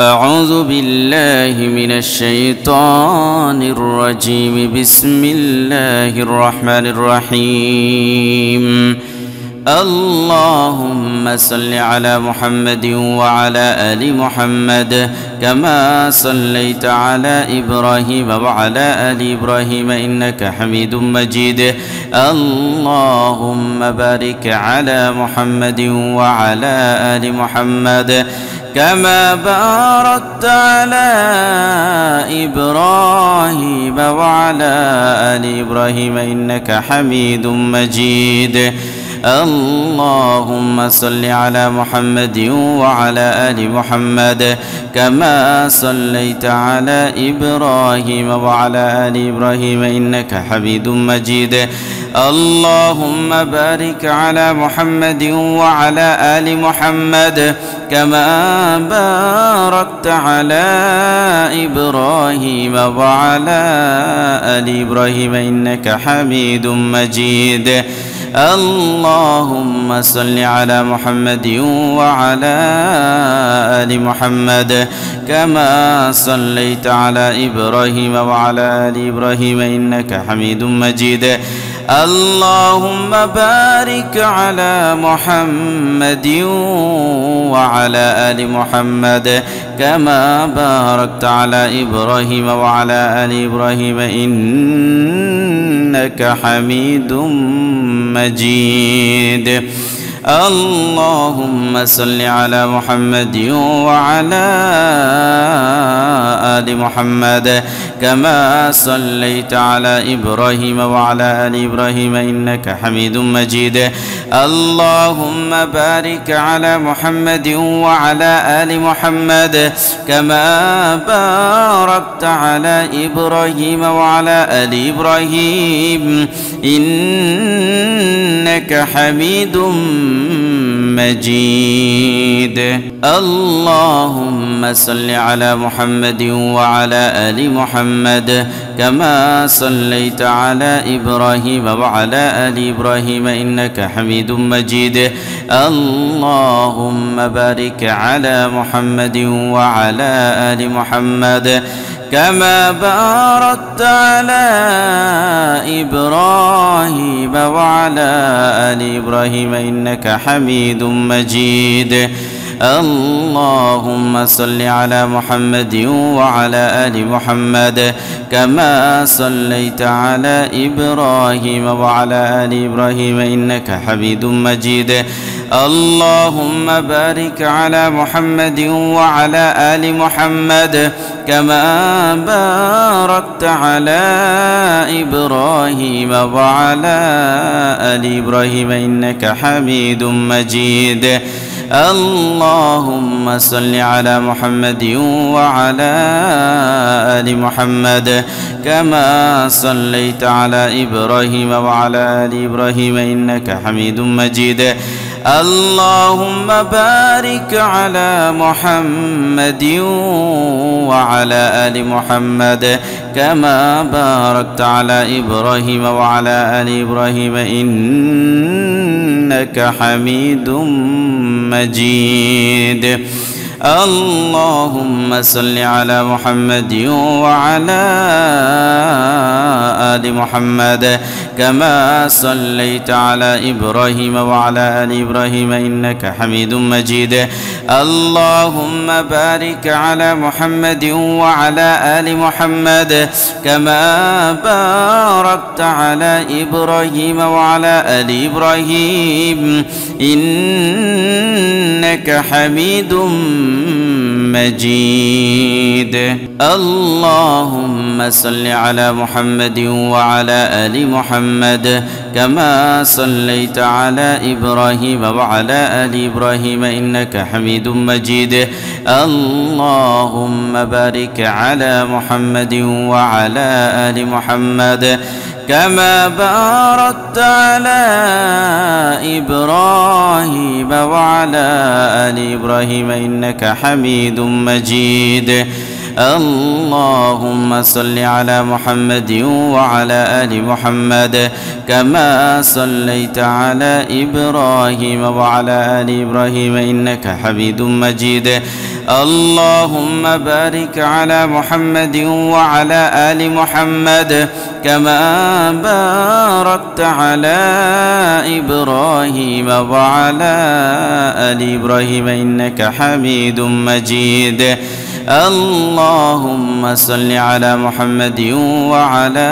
أعوذ بالله من الشيطان الرجيم. بسم الله الرحمن الرحيم. اللهم صل على محمد وعلى آل محمد كما صليت على إبراهيم وعلى آل إبراهيم إنك حميد مجيد. اللهم بارك على محمد وعلى آل محمد كما باركت على إبراهيم وعلى آل إبراهيم إنك حميد مجيد. اللهم صل على محمد وعلى آل محمد كما صليت على إبراهيم وعلى آل إبراهيم إنك حميد مجيد. اللهم بارك على محمد وعلى آل محمد كما باركت على إبراهيم وعلى آل إبراهيم إنك حميد مجيد. اللهم صل على محمد وعلى آل محمد كما صليت على إبراهيم وعلى آل إبراهيم إنك حميد مجيد. اللهم بارك على محمد وعلى آل محمد كما باركت على إبراهيم وعلى آل إبراهيم إنك حميد مجيد. اللهم صل على محمد وعلى آل محمد كما صليت على إبراهيم وعلى آل إبراهيم إنك حميد مجيد. اللهم بارك على محمد وعلى آل محمد كما باركت على إبراهيم وعلى آل إبراهيم إنك حميد مجيد. اللهم صل على محمد وعلى آل محمد كما صليت على إبراهيم وعلى آل إبراهيم إنك حميد مجيد. اللهم بارك على محمد وعلى آل محمد كما باركت على إبراهيم وعلى آل إبراهيم إنك حميد مجيد. اللهم صل على محمد وعلى آل محمد كما صليت على إبراهيم وعلى آل إبراهيم إنك حميد مجيد. اللهم بارك على محمد وعلى آل محمد كما باركت على إبراهيم وعلى آل إبراهيم إنك حميد مجيد. اللهم صل على محمد وعلى آل محمد كما صليت على إبراهيم وعلى آل إبراهيم إنك حميد مجيد. اللهم بارك على محمد وعلى آل محمد كما باركت على إبراهيم وعلى آل إبراهيم إنك حميد مجيد. اللهم صل على محمد وعلى آل محمد كما صليت على إبراهيم وعلى آل إبراهيم إنك حميد مجيد. اللهم بارك على محمد وعلى آل محمد كما باركت على إبراهيم وعلى آل إبراهيم إنك حميد مجيد. اللهم صل على محمد وعلى آل محمد كما صليت على إبراهيم وعلى آل إبراهيم إنك حميد مجيد. اللهم بارك على محمد وعلى آل محمد كما باركت على إبراهيم وعلى آل إبراهيم إنك حميد مجيد. اللهم صل على محمد وعلى آل محمد كما صليت على إبراهيم وعلى آل إبراهيم إنك حميد مجيد. اللهم بارك على محمد وعلى آل محمد كما باركت على إبراهيم وعلى آل إبراهيم إنك حميد مجيد. اللهم صل على محمد وعلى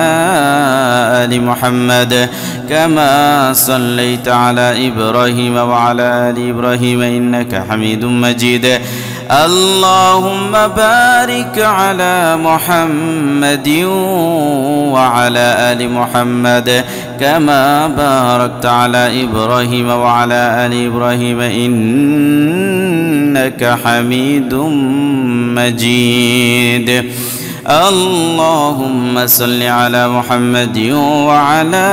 آل محمد كما صليت على إبراهيم وعلى آل إبراهيم إنك حميد مجيد. اللهم بارك على محمد وعلى آل محمد كما باركت على إبراهيم وعلى آل إبراهيم إنك حميد مجيد. اللهم صل على محمد وعلى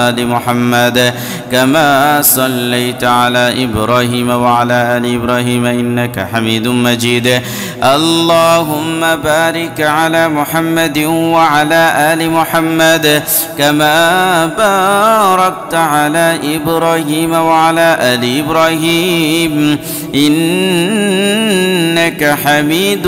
آل محمد كما صليت على إبراهيم وعلى آل إبراهيم إنك حميد مجيد. اللهم بارك على محمد وعلى آل محمد كما باركت على إبراهيم وعلى آل إبراهيم إنك حميد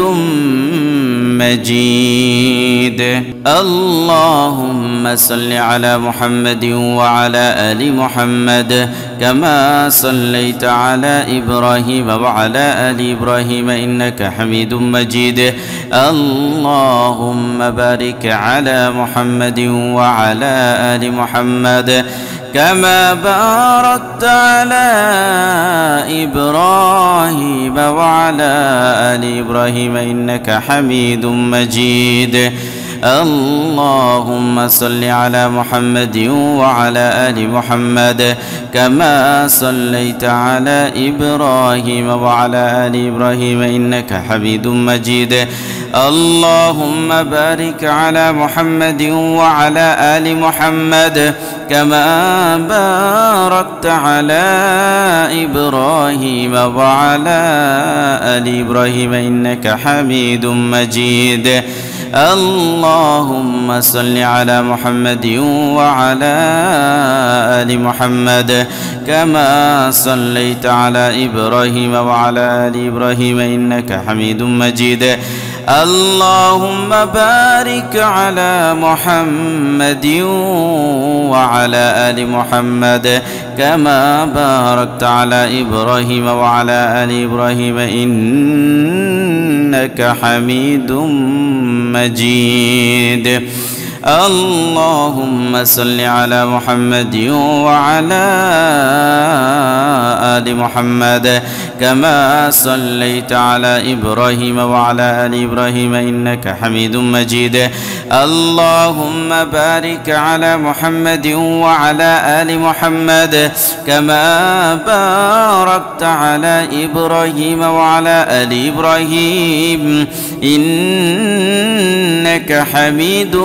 مجيد. اللهم صل على محمد وعلى آل محمد كما صليت على إبراهيم وعلى آل إبراهيم إنك حميد مجيد. اللهم بارك على محمد وعلى آل محمد كما باركت على إبراهيم وعلى آل إبراهيم إنك حميد مجيد. اللهم صل على محمد وعلى آل محمد كما صليت على إبراهيم وعلى آل إبراهيم إنك حميد مجيد. اللهم بارك على محمد وعلى آل محمد كما باركت على إبراهيم وعلى آل إبراهيم إنك حميد مجيد. اللهم صل على محمد وعلى آل محمد كما صليت على إبراهيم وعلى آل إبراهيم إنك حميد مجيد. اللهم بارك على محمد وعلى آل محمد كما باركت على إبراهيم وعلى آل إبراهيم إنك حميد مجيد. اللهم صل على محمد وعلى آل محمد كما صليت على إبراهيم وعلى آل إبراهيم إنك حميد مجيد. اللهم بارك على محمد وعلى آل محمد كما باركت على إبراهيم وعلى آل إبراهيم إنك حميد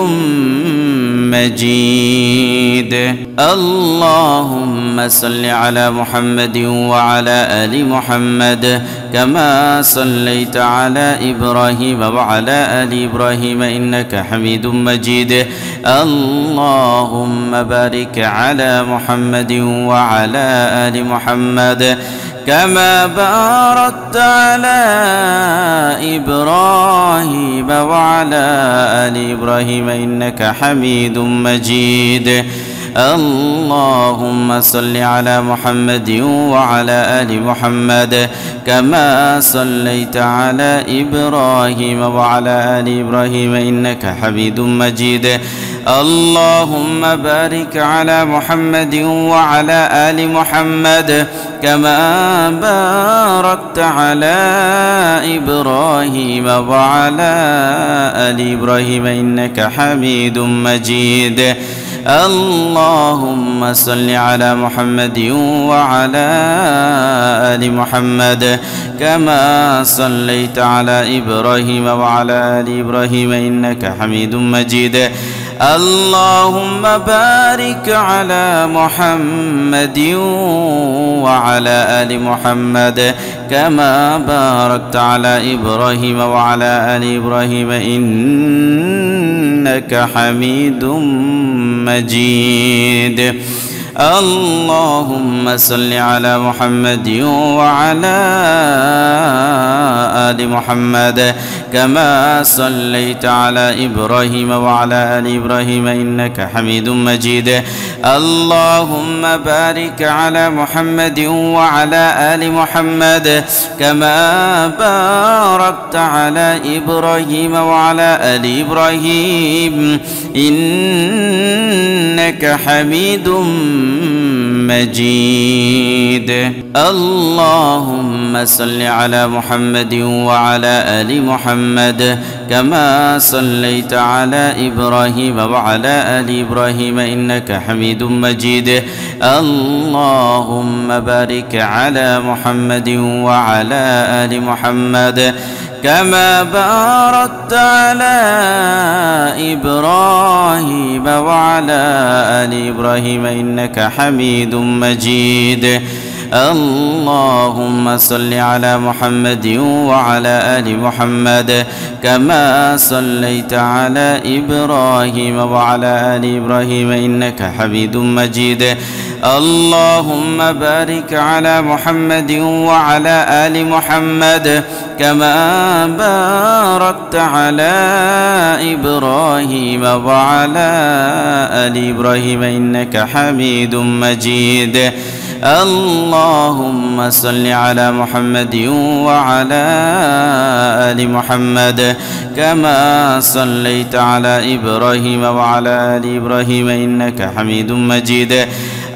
مجيد. اللهم صل على محمد وعلى آل محمد كما صليت على إبراهيم وعلى آل إبراهيم إنك حميد مجيد. اللهم بارك على محمد وعلى آل محمد كما باركت على إبراهيم وعلى آل إبراهيم إنك حميد مجيد. اللهم صل على محمد وعلى آل محمد كما صليت على إبراهيم وعلى آل إبراهيم إنك حميد مجيد. اللهم بارك على محمد وعلى آل محمد كما باركت على إبراهيم وعلى آل إبراهيم إنك حميد مجيد. اللهم صل على محمد وعلى آل محمد كما صليت على إبراهيم وعلى آل إبراهيم إنك حميد مجيد. اللهم بارك على محمد وعلى آل محمد كما باركت على إبراهيم وعلى آل إبراهيم إنك حميد مجيد. اللهم صل على محمد وعلى آل محمد كما صليت على إبراهيم وعلى آل إبراهيم إنك حميد مجيد. اللهم بارك على محمد وعلى آل محمد كما باركت على إبراهيم وعلى آل إبراهيم إنك حميد مجيد. اللهم صل على محمد وعلى آل محمد كما صليت على إبراهيم وعلى آل إبراهيم إنك حميد مجيد. اللهم بارك على محمد وعلى آل محمد كما باركت على إبراهيم وعلى آل إبراهيم إنك حميد مجيد. اللهم صل على محمد وعلى آل محمد كما صليت على إبراهيم وعلى آل إبراهيم إنك حميد مجيد. اللهم بارك على محمد وعلى آل محمد كما باركت على إبراهيم وعلى آل إبراهيم إنك حميد مجيد. اللهم صل على محمد وعلى آل محمد كما صليت على إبراهيم وعلى آل إبراهيم إنك حميد مجيد.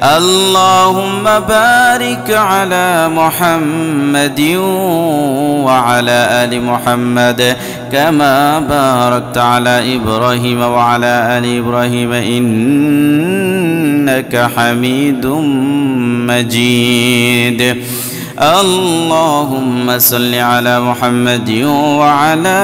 اللهم بارك على محمد وعلى آل محمد كما باركت على إبراهيم وعلى آل إبراهيم إنك حميد مجيد. اللهم صل على محمد وعلى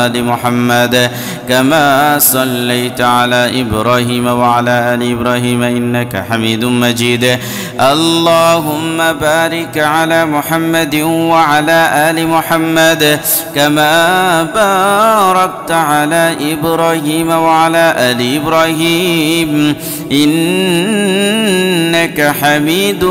آل محمد كما صليت على إبراهيم وعلى آل إبراهيم إنك حميد مجيد. اللهم بارك على محمد وعلى آل محمد كما باركت على إبراهيم وعلى آل إبراهيم إنك حميد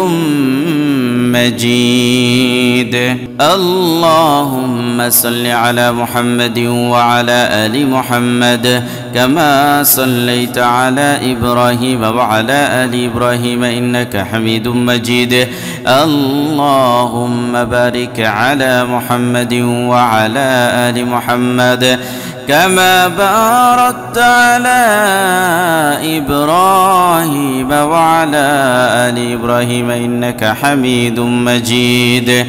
مجيد. اللهم صل على محمد وعلى آل محمد كما صليت على إبراهيم وعلى آل إبراهيم إنك حميد مجيد. اللهم بارك على محمد وعلى آل محمد كما باركت على إبراهيم وعلى آل إبراهيم إنك حميد مجيد.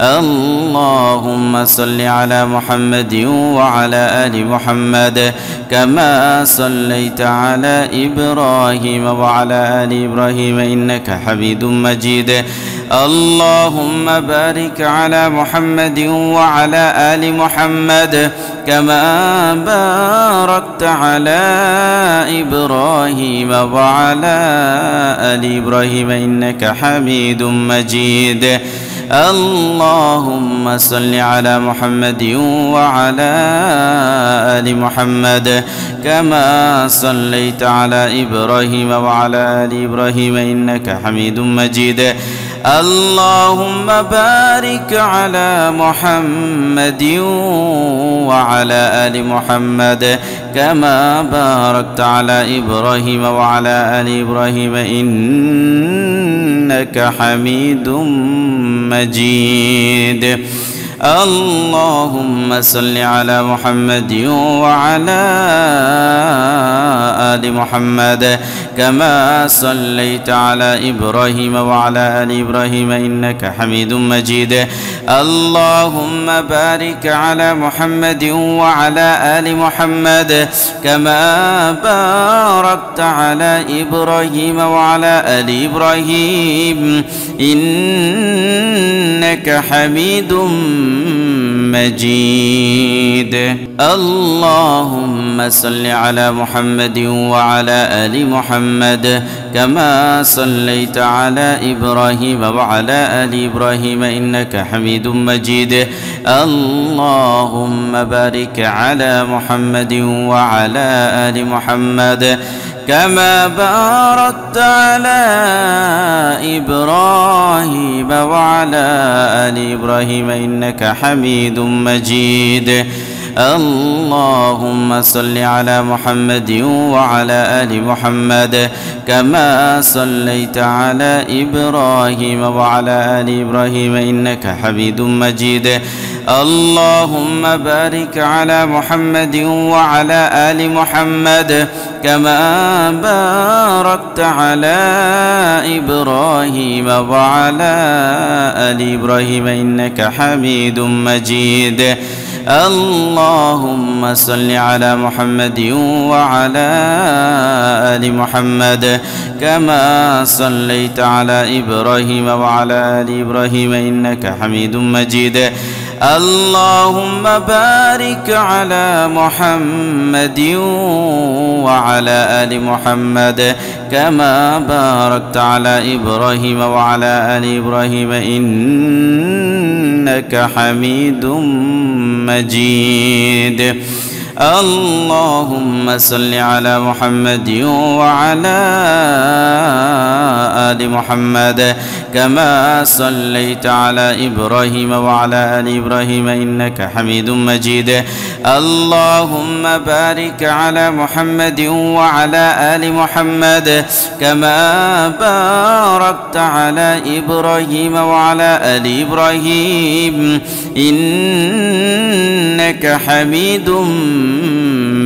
اللهم صل على محمد وعلى آل محمد كما صليت على إبراهيم وعلى آل إبراهيم إنك حميد مجيد. اللهم بارك على محمد وعلى آل محمد كما باركت على إبراهيم وعلى آل إبراهيم إنك حميد مجيد. اللهم صل على محمد وعلى آل محمد كما صليت على إبراهيم وعلى آل إبراهيم إنك حميد مجيد. اللهم بارك على محمد وعلى آل محمد كما باركت على إبراهيم وعلى آل إبراهيم إنك حميد مجيد. اللهم صل على محمد وعلى آل محمد كما صليت على إبراهيم وعلى آل إبراهيم إنك حميد مجيد. اللهم بارك على محمد وعلى آل محمد كما باركت على إبراهيم وعلى آل إبراهيم إنك حميد مجيد. اللهم صل على محمد وعلى آل محمد كما صليت على إبراهيم وعلى آل إبراهيم إنك حميد مجيد. اللهم بارك على محمد وعلى آل محمد كما باركت على إبراهيم وعلى آل إبراهيم إنك حميد مجيد. اللهم صل على محمد وعلى آل محمد كما صليت على إبراهيم وعلى آل إبراهيم إنك حميد مجيد. اللهم بارك على محمد وعلى آل محمد كما باركت على إبراهيم وعلى آل إبراهيم إنك حميد مجيد. اللهم صل على محمد وعلى آل محمد كما صليت على إبراهيم وعلى آل إبراهيم إنك حميد مجيد. اللهم بارك على محمد وعلى آل محمد كما باركت على إبراهيم وعلى آل إبراهيم إنك حميد مجيد. اللهم صل على محمد وعلى آل محمد كما صليت على إبراهيم وعلى آل إبراهيم إنك حميد مجيد. اللهم بارك على محمد وعلى آل محمد كما باركت على إبراهيم وعلى آل إبراهيم إنك حميد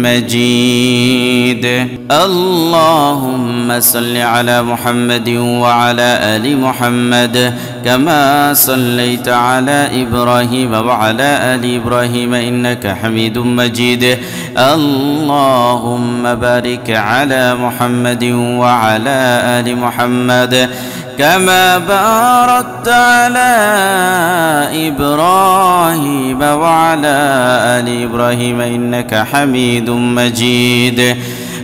مجيد. اللهم صل على محمد وعلى آل محمد كما صليت على إبراهيم وعلى آل إبراهيم إنك حميد مجيد. اللهم بارك على محمد وعلى آل محمد كما باركت على إبراهيم وعلى آل إبراهيم إنك حميد مجيد.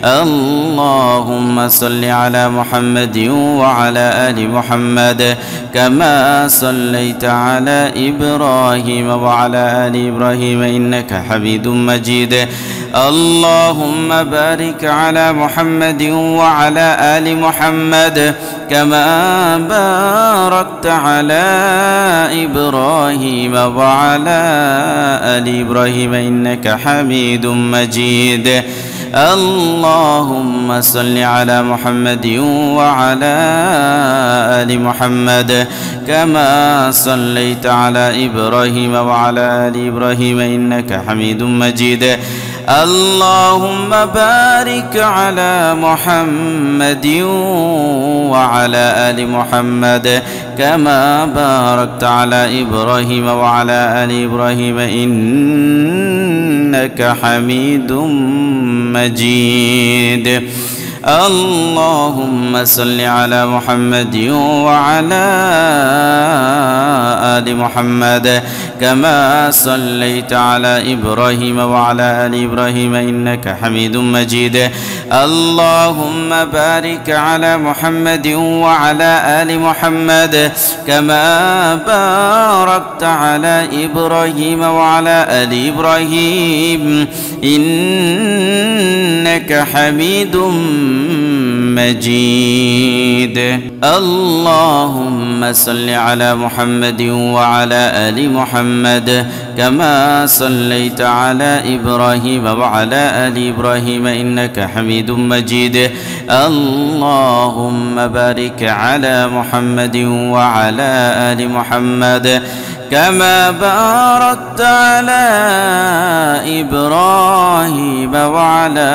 اللهم صل على محمد وعلى آل محمد كما صليت على إبراهيم وعلى آل إبراهيم إنك حميد مجيد. اللهم بارك على محمد وعلى آل محمد كما باركت على إبراهيم وعلى آل إبراهيم إنك حميد مجيد. اللهم صل على محمد وعلى آل محمد كما صليت على إبراهيم وعلى آل إبراهيم إنك حميد مجيد. اللهم بارك على محمد وعلى آل محمد كما باركت على إبراهيم وعلى آل إبراهيم إنك حميد مجيد. اللهم صل على محمد وعلى آل محمد كما صليت على إبراهيم وعلى آل إبراهيم إنك حميد مجيد. اللهم بارك على محمد وعلى آل محمد كما باركت على إبراهيم وعلى آل إبراهيم إنك حميد مجيد. اللهم صل على محمد وعلى آل محمد كما صليت على إبراهيم وعلى آل إبراهيم إنك حميد مجيد. اللهم بارك على محمد وعلى آل محمد كما باركت على إبراهيم وعلى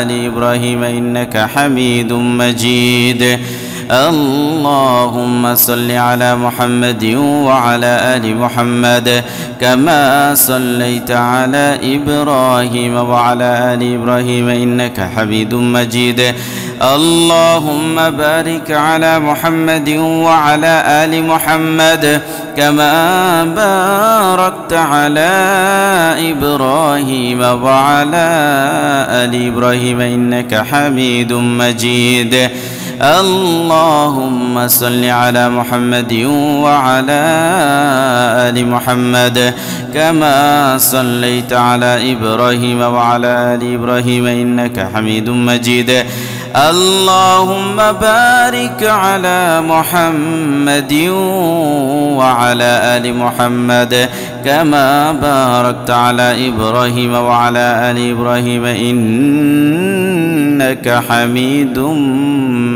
آل إبراهيم إنك حميد مجيد. اللهم صل على محمد وعلى آل محمد كما صليت على إبراهيم وعلى آل إبراهيم إنك حميد مجيد. اللهم بارك على محمد وعلى آل محمد كما باركت على إبراهيم وعلى آل إبراهيم إنك حميد مجيد. اللهم صل على محمد وعلى آل محمد كما صليت على إبراهيم وعلى آل إبراهيم إنك حميد مجيد. اللهم بارك على محمد وعلى آل محمد كما باركت على إبراهيم وعلى آل إبراهيم إنك حميد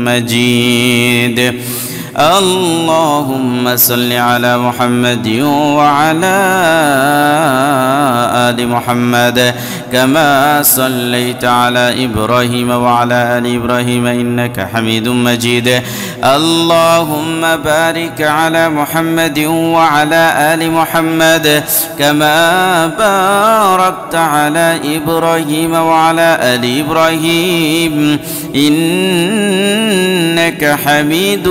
مجيد. اللهم صل على محمد وعلى آل محمد كما صليت على إبراهيم وعلى آل إبراهيم إنك حميد مجيد. اللهم بارك على محمد وعلى آل محمد كما باركت على إبراهيم وعلى آل إبراهيم إنك حميد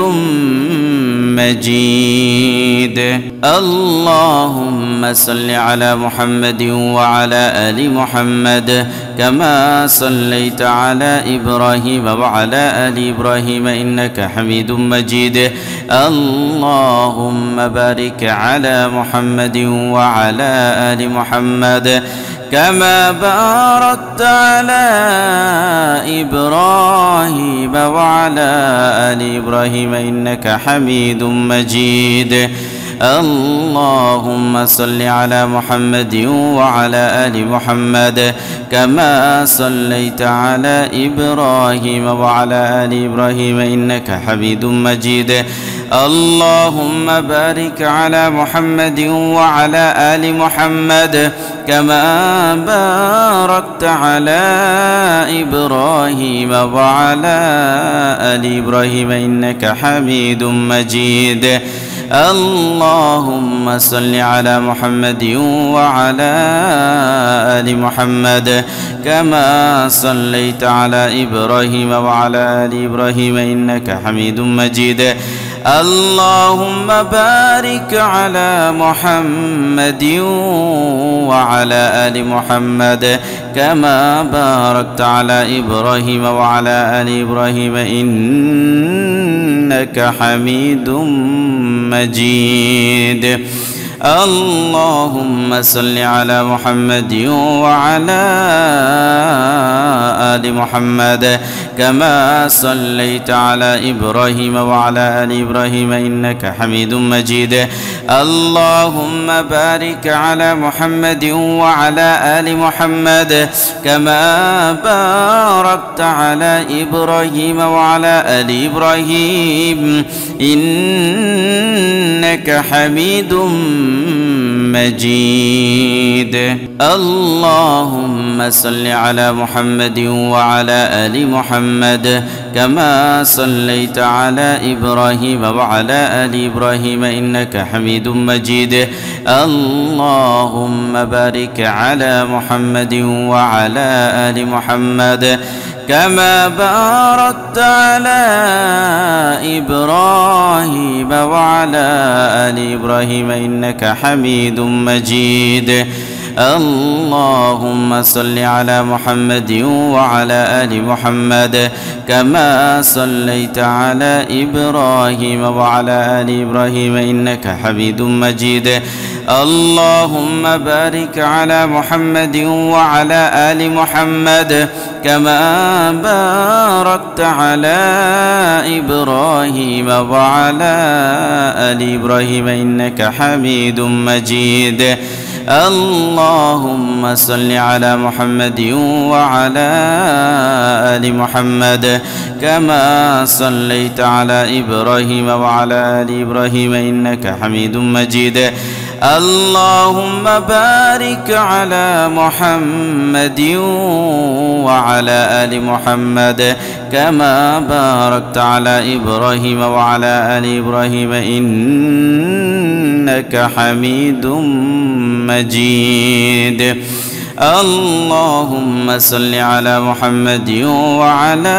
مجيد. اللهم صل على محمد وعلى آل محمد كما صليت على إبراهيم وعلى آل إبراهيم إنك حميد مجيد. اللهم بارك على محمد وعلى آل محمد كما باركت على إبراهيم وعلى آل إبراهيم إنك حميد مجيد. اللهم صل على محمد وعلى آل محمد كما صليت على إبراهيم وعلى آل إبراهيم إنك حميد مجيد. اللهم بارك على محمد وعلى آل محمد كما باركت على إبراهيم وعلى آل إبراهيم إنك حميد مجيد. اللهم صل على محمد وعلى آل محمد كما صليت على إبراهيم وعلى آل إبراهيم إنك حميد مجيد. اللهم بارك على محمد وعلى آل محمد كما باركت على إبراهيم وعلى آل إبراهيم إنك حميد مجيد. اللهم صل على محمد وعلى آل محمد كما صليت على إبراهيم وعلى آل إبراهيم إنك حميد مجيد. اللهم بارك على محمد وعلى آل محمد كما باركت على إبراهيم وعلى آل إبراهيم إنك حميد مجيد. اللهم صل على محمد وعلى آل محمد كما صليت على إبراهيم وعلى آل إبراهيم إنك حميد مجيد. اللهم بارك على محمد وعلى آل محمد كما باركت على إبراهيم وعلى آل إبراهيم إنك حميد مجيد. اللهم صل على محمد وعلى آل محمد كما صليت على إبراهيم وعلى آل إبراهيم إنك حميد مجيد. اللهم بارك على محمد وعلى آل محمد كما باركت على إبراهيم وعلى آل إبراهيم إنك حميد مجيد. اللهم صل على محمد وعلى آل محمد كما صليت على إبراهيم وعلى آل إبراهيم إنك حميد مجيد. اللهم بارك على محمد وعلى آل محمد كما باركت على إبراهيم وعلى آل إبراهيم إنك حميد مجيد. اللهم صل على محمد وعلى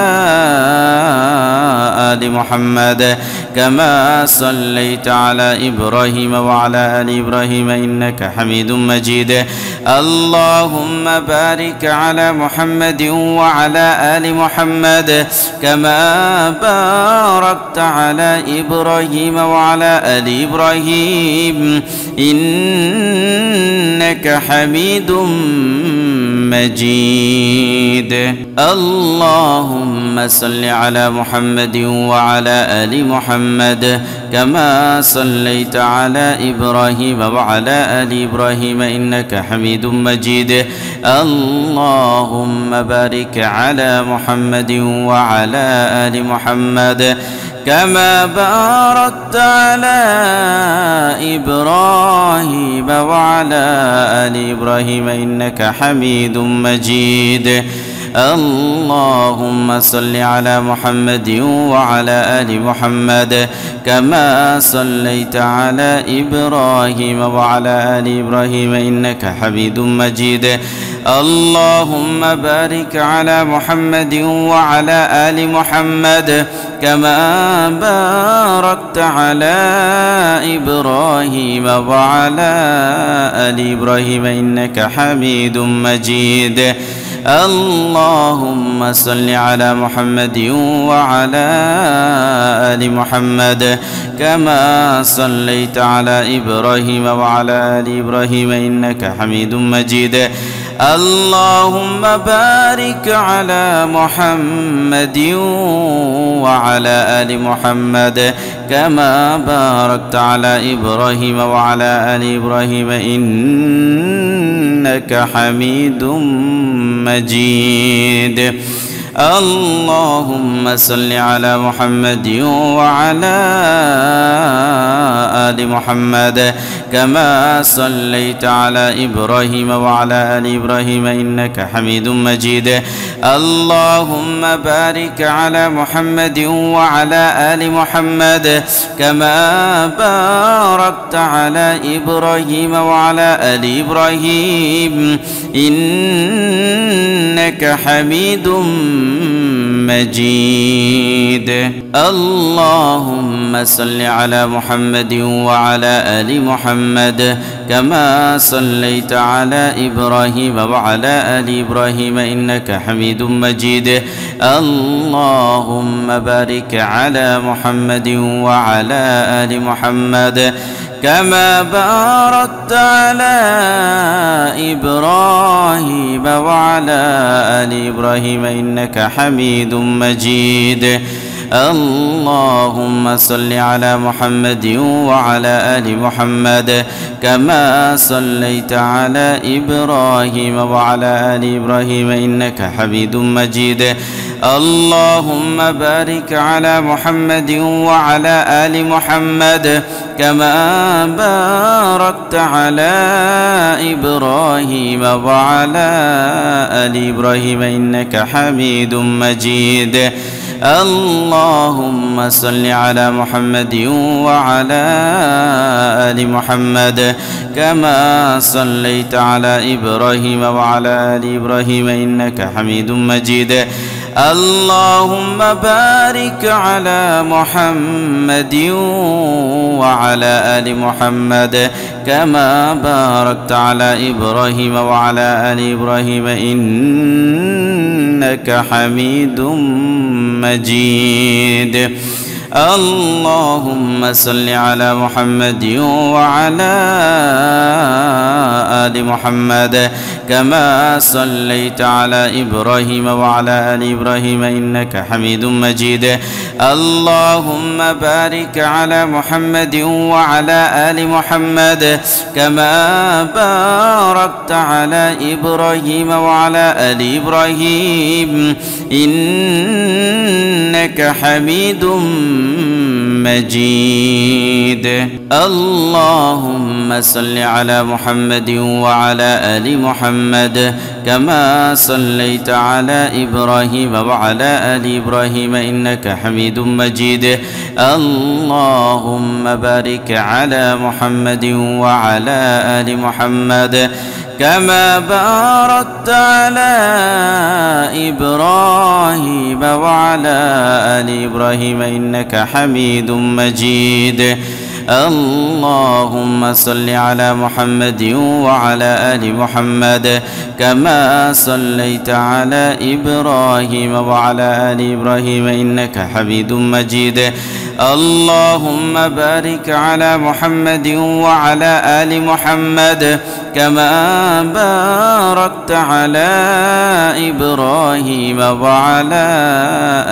آل محمد كما صليت على إبراهيم وعلى آل إبراهيم إنك حميد مجيد اللهم بارك على محمد وعلى آل محمد كما باركت على إبراهيم وعلى آل إبراهيم إنك حميد مجيد اللهم صل على محمد وعلى آل محمد كما صليت على إبراهيم وعلى آل إبراهيم إنك حميد مجيد اللهم بارك على محمد وعلى آل محمد كما باركت على إبراهيم وعلى آل إبراهيم إنك حميد مجيد اللهم صل على محمد وعلى آل محمد كما صليت على إبراهيم وعلى آل إبراهيم إنك حميد مجيد اللهم بارك على محمد وعلى آل محمد كما باركت على إبراهيم وعلى آل إبراهيم إنك حميد مجيد اللهم صل على محمد وعلى آل محمد كما صليت على إبراهيم وعلى آل إبراهيم إنك حميد مجيد اللهم بارك على محمد وعلى آل محمد كما باركت على إبراهيم وعلى آل إبراهيم إنك حميد مجيد اللهم صل على محمد وعلى آل محمد كما صليت على إبراهيم وعلى آل إبراهيم إنك حميد مجيد اللهم بارك على محمد وعلى آل محمد كما باركت على إبراهيم وعلى آل إبراهيم إنك حميد مجيد اللهم صل على محمد وعلى آل محمد كما صليت على إبراهيم وعلى آل إبراهيم إنك حميد مجيد اللهم بارك على محمد وعلى آل محمد كما باركت على إبراهيم وعلى آل إبراهيم إنك حميد مجيد اللهم صل على محمد وعلى آل محمد كما صليت على إبراهيم وعلى آل إبراهيم إنك حميد مجيد اللهم بارك على محمد وعلى آل محمد كما باركت على إبراهيم وعلى آل إبراهيم إنك حميد مجيد اللهم صل على محمد وعلى آل محمد كما صليت على إبراهيم وعلى آل إبراهيم إنك حميد مجيد اللهم بارك على محمد وعلى آل محمد كما باركت على إبراهيم وعلى آل إبراهيم إنك حميد مجيد اللهم صل على محمد وعلى آل محمد كما صليت على إبراهيم وعلى آل إبراهيم إنك حميد مجيد اللهم بارك على محمد وعلى آل محمد كما باركت على إبراهيم وعلى آل إبراهيم إنك حميد مجيد اللهم صل على محمد وعلى آل محمد كما صليت على إبراهيم وعلى آل إبراهيم إنك حميد مجيد اللهم بارك على محمد وعلى آل محمد كما باركت على إبراهيم وعلى آل إبراهيم إنك حميد مجيد. اللهم صل على محمد وعلى آل محمد كما صليت على إبراهيم وعلى آل إبراهيم إنك حميد مجيد. اللهم بارك على محمد وعلى آل محمد كما باركت على إبراهيم وعلى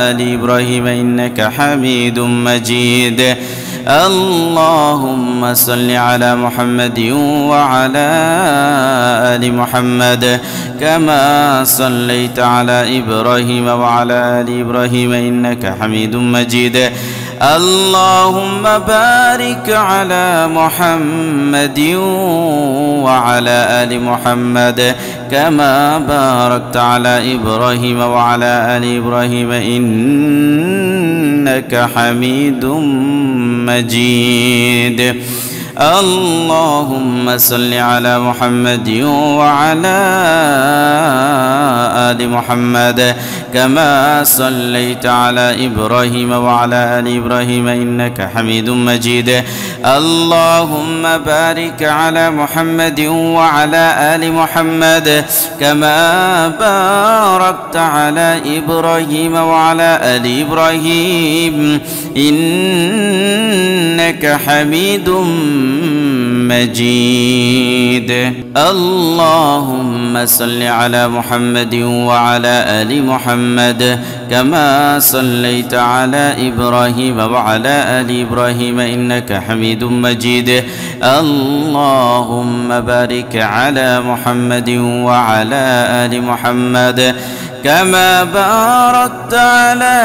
آل إبراهيم إنك حميد مجيد. اللهم صل على محمد وعلى آل محمد كما صليت على إبراهيم وعلى آل إبراهيم إنك حميد مجيد. اللهم بارك على محمد وعلى آل محمد كما باركت على إبراهيم وعلى آل إبراهيم إنك حميد مجيد. اللهم صل على محمد وعلى آل محمد كما صليت على إبراهيم وعلى آل إبراهيم إنك حميد مجيد. اللهم بارك على محمد وعلى آل محمد كما باركت على إبراهيم وعلى آل إبراهيم إنك حميد مجيد. اللهم صل على محمد وعلى آل محمد كما صليت على إبراهيم وعلى آل إبراهيم إنك حميد مجيد. اللهم بارك على محمد وعلى آل محمد كما باركت على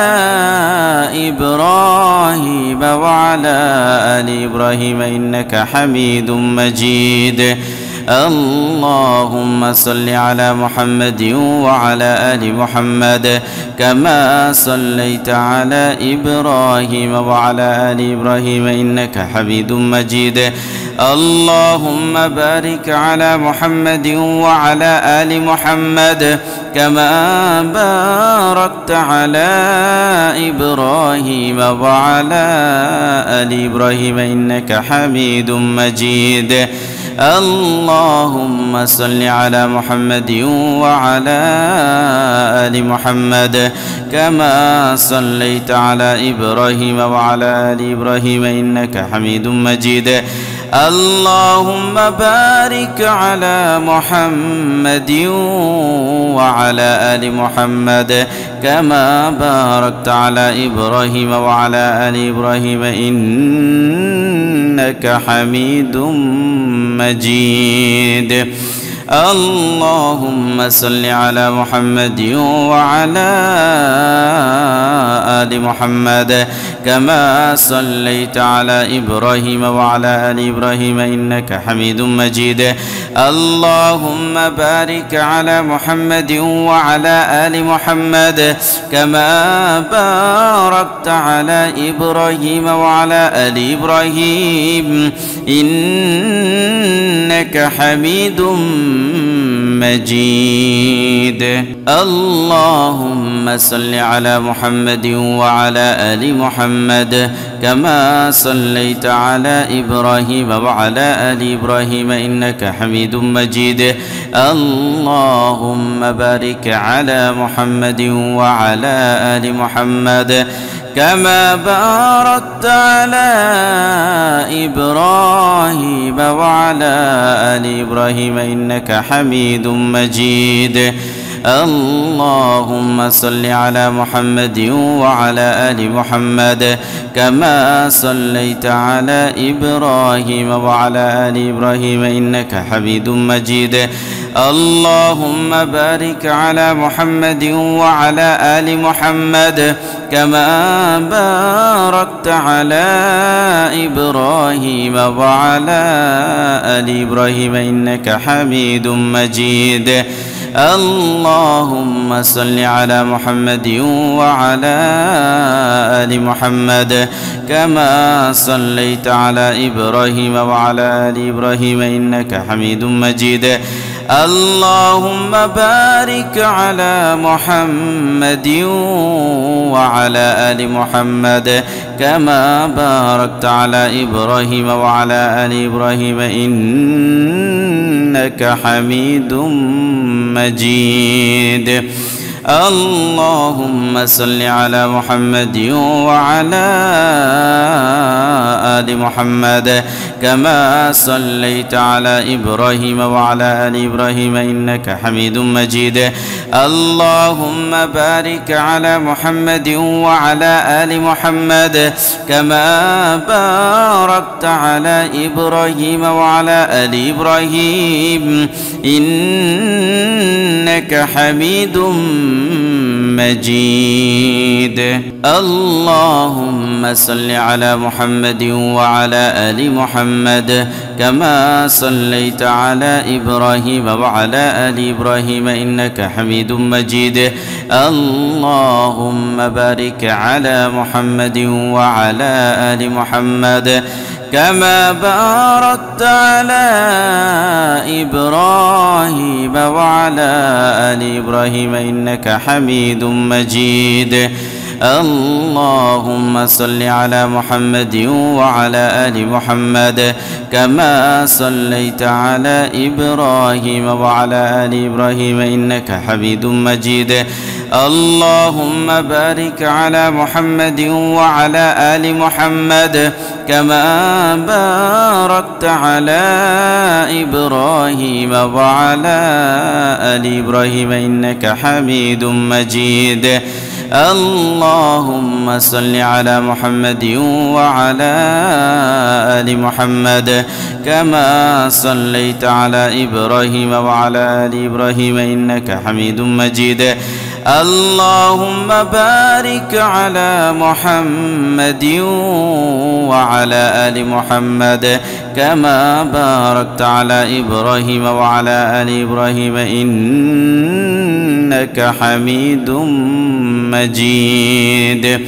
إبراهيم وعلى آل إبراهيم إنك حميد مجيد. اللهم صل على محمد وعلى آل محمد كما صليت على إبراهيم وعلى آل إبراهيم إنك حميد مجيد. اللهم بارك على محمد وعلى آل محمد كما باركت على إبراهيم وعلى آل إبراهيم إنك حميد مجيد. اللهم صل على محمد وعلى آل محمد كما صليت على إبراهيم وعلى آل إبراهيم إنك حميد مجيد. اللهم بارك على محمد وعلى آل محمد كما باركت على إبراهيم وعلى آل إبراهيم إنك حميد مجيد. اللهم صل على محمد وعلى آل محمد كما صليت على إبراهيم وعلى آل إبراهيم إنك حميد مجيد. اللهم بارك على محمد وعلى آل محمد كما باركت على إبراهيم وعلى آل إبراهيم إنك حميد مجيد. اللهم صل على محمد وعلى آل محمد كما صليت على إبراهيم وعلى آل إبراهيم إنك حميد مجيد. اللهم بارك على محمد وعلى آل محمد كما باركت على إبراهيم وعلى آل إبراهيم إنك حميد مجيد. اللهم صل على محمد وعلى آل محمد كما صليت على إبراهيم وعلى آل إبراهيم إنك حميد مجيد. اللهم بارك على محمد وعلى آل محمد كما باركت على إبراهيم وعلى آل إبراهيم إنك حميد مجيد. اللهم صل على محمد وعلى آل محمد كما صليت على إبراهيم وعلى آل إبراهيم إنك حميد مجيد. اللهم بارك على محمد وعلى آل محمد كما باركت على إبراهيم وعلى آل إبراهيم إنك حميد مجيد. اللهم صل على محمد وعلى آل محمد كما صليت على إبراهيم وعلى آل إبراهيم إنك حميد مجيد. اللهم بارك على محمد وعلى آل محمد كما باركت على إبراهيم وعلى آل إبراهيم إنك حميد مجيد. اللهم صل على محمد وعلى آل محمد كما صليت على إبراهيم وعلى آل إبراهيم إنك حميد مجيد. اللهم بارك على محمد وعلى آل محمد كما باركت على إبراهيم وعلى آل إبراهيم إنك حميد مجيد. اللهم صل على محمد وعلى آل محمد كما صليت على إبراهيم وعلى آل إبراهيم إنك حميد مجيد. اللهم بارك على محمد وعلى آل محمد كما باركت على إبراهيم وعلى آل إبراهيم إنك حميد مجيد. اللهم صل على محمد وعلى آل محمد كما صليت على إبراهيم وعلى آل إبراهيم إنك حميد مجيد. اللهم بارك على محمد وعلى آل محمد كما باركت على إبراهيم وعلى آل إبراهيم إنك حميد مجيد.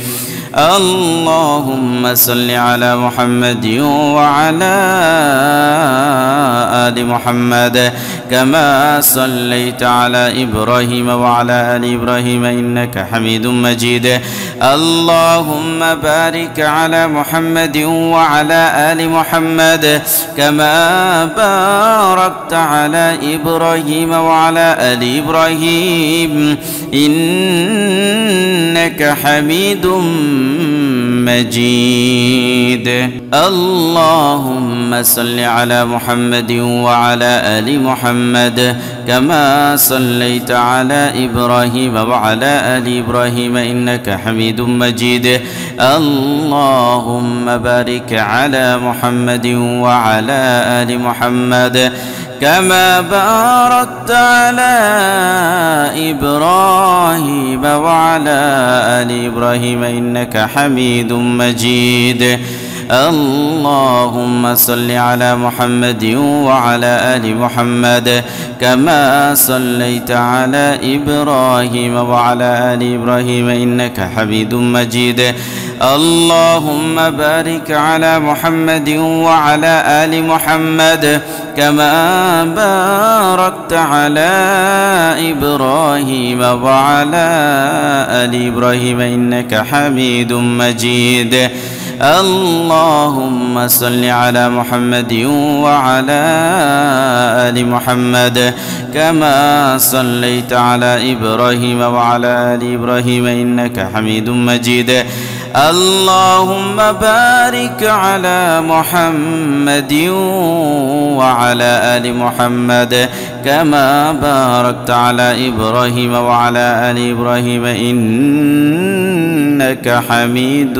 اللهم صل على محمد وعلى آل محمد كما صليت على إبراهيم وعلى آل إبراهيم إنك حميد مجيد. اللهم بارك على محمد وعلى آل محمد كما باركت على إبراهيم وعلى آل إبراهيم إنك حميد مجيد. اللهم صل على محمد وعلى آل محمد كما صليت على إبراهيم وعلى آل إبراهيم إنك حميد مجيد. اللهم بارك على محمد وعلى آل محمد كما باركت على إبراهيم وعلى آل إبراهيم إنك حميد مجيد. اللهم صل على محمد وعلى آل محمد كما صليت على إبراهيم وعلى آل إبراهيم إنك حميد مجيد. اللهم بارك على محمد وعلى آل محمد كما باركت على إبراهيم وعلى آل إبراهيم إنك حميد مجيد. اللهم صل على محمد وعلى آل محمد كما صليت على إبراهيم وعلى آل إبراهيم إنك حميد مجيد. اللهم بارك على محمد وعلى آل محمد كما باركت على إبراهيم وعلى آل إبراهيم إنك حميد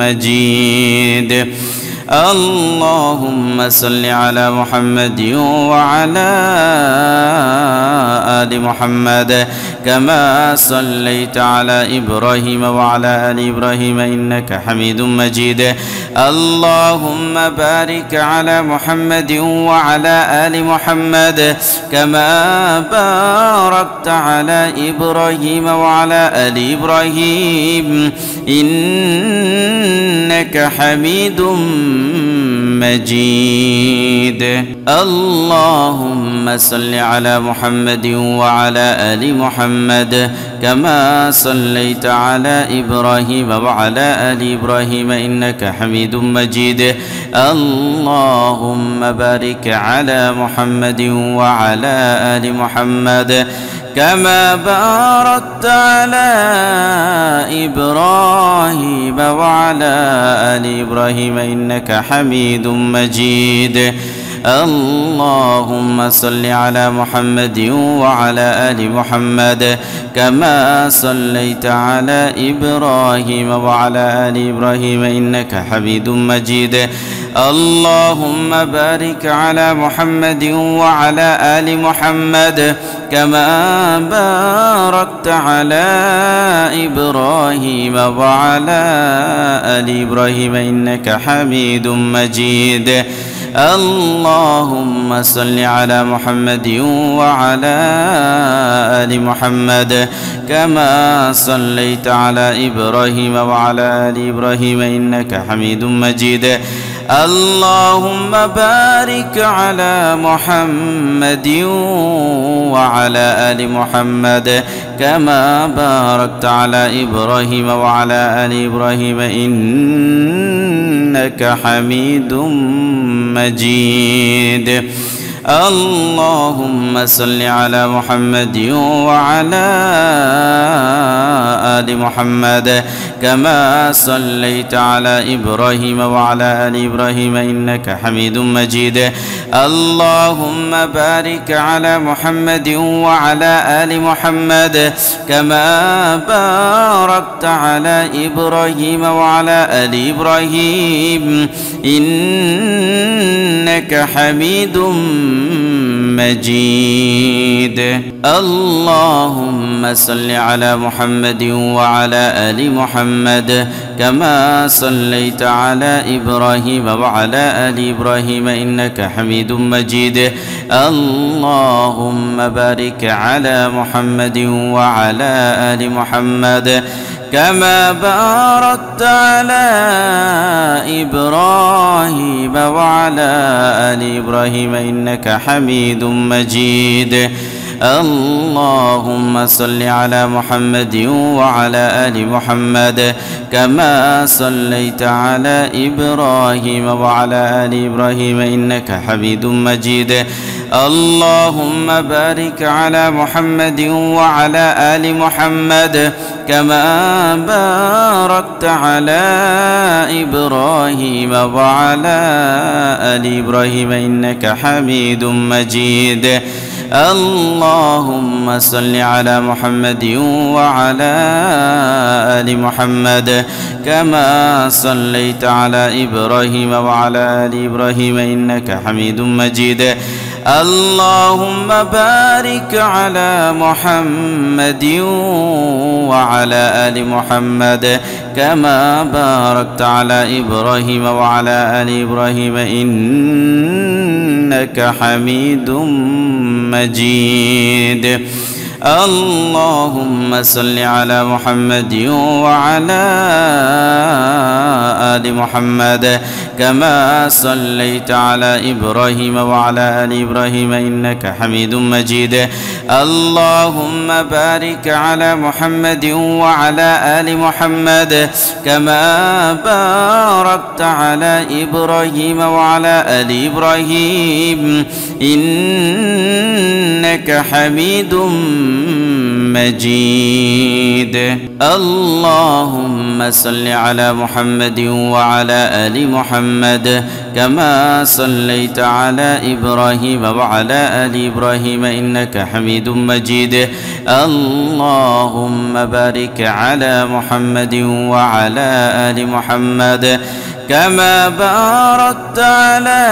مجيد. اللهم صل على محمد وعلى آل محمد كما صليت على إبراهيم وعلى آل إبراهيم إنك حميد مجيد. اللهم بارك على محمد وعلى آل محمد كما باركت على إبراهيم وعلى آل إبراهيم إنك حميد مجيد. اللهم صل على محمد وعلى آل محمد كما صليت على إبراهيم وعلى آل إبراهيم إنك حميد مجيد. اللهم بارك على محمد وعلى آل محمد كما باركت على إبراهيم وعلى آل إبراهيم إنك حميد مجيد. اللهم صل على محمد وعلى آل محمد كما صليت على إبراهيم وعلى آل إبراهيم إنك حميد مجيد. اللهم بارك على محمد وعلى آل محمد كما باركت على إبراهيم وعلى آل إبراهيم إنك حميد مجيد. اللهم صل على محمد وعلى آل محمد كما صليت على إبراهيم وعلى آل إبراهيم إنك حميد مجيد. اللهم بارك على محمد وعلى آل محمد كما باركت على إبراهيم وعلى آل إبراهيم إنك حميد مجيد. اللهم صل على محمد وعلى آل محمد كما صليت على إبراهيم وعلى آل إبراهيم إنك حميد مجيد. اللهم بارك على محمد وعلى آل محمد كما باركت على إبراهيم وعلى آل إبراهيم إنك حميد مجيد. اللهم صل على محمد وعلى آل محمد كما صليت على إبراهيم وعلى آل إبراهيم إنك حميد مجيد. اللهم بارك على محمد وعلى آل محمد كما باركت على إبراهيم وعلى آل إبراهيم إنك حميد مجيد. اللهم صل على محمد وعلى آل محمد كما صليت على إبراهيم وعلى آل إبراهيم إنك حميد مجيد. اللهم بارك على محمد وعلى آل محمد كما باركت على إبراهيم وعلى آل إبراهيم إنك حميد مجيد. اللهم صل على محمد وعلى آل محمد كما صليت على إبراهيم وعلى آل إبراهيم إنك حميد مجيد. اللهم بارك على محمد وعلى آل محمد كما باركت على إبراهيم وعلى آل إبراهيم إنك حميد مجيد. اللهم صل على محمد وعلى آل محمد كما صليت على إبراهيم وعلى آل إبراهيم إنك حميد مجيد. اللهم بارك على محمد وعلى آل محمد كما باركت على إبراهيم وعلى آل إبراهيم إنك حميد مجيد. اللهم صل على محمد وعلى آل محمد كما صليت على إبراهيم وعلى آل إبراهيم إنك حميد مجيد. اللهم بارك على محمد وعلى آل محمد كما باركت على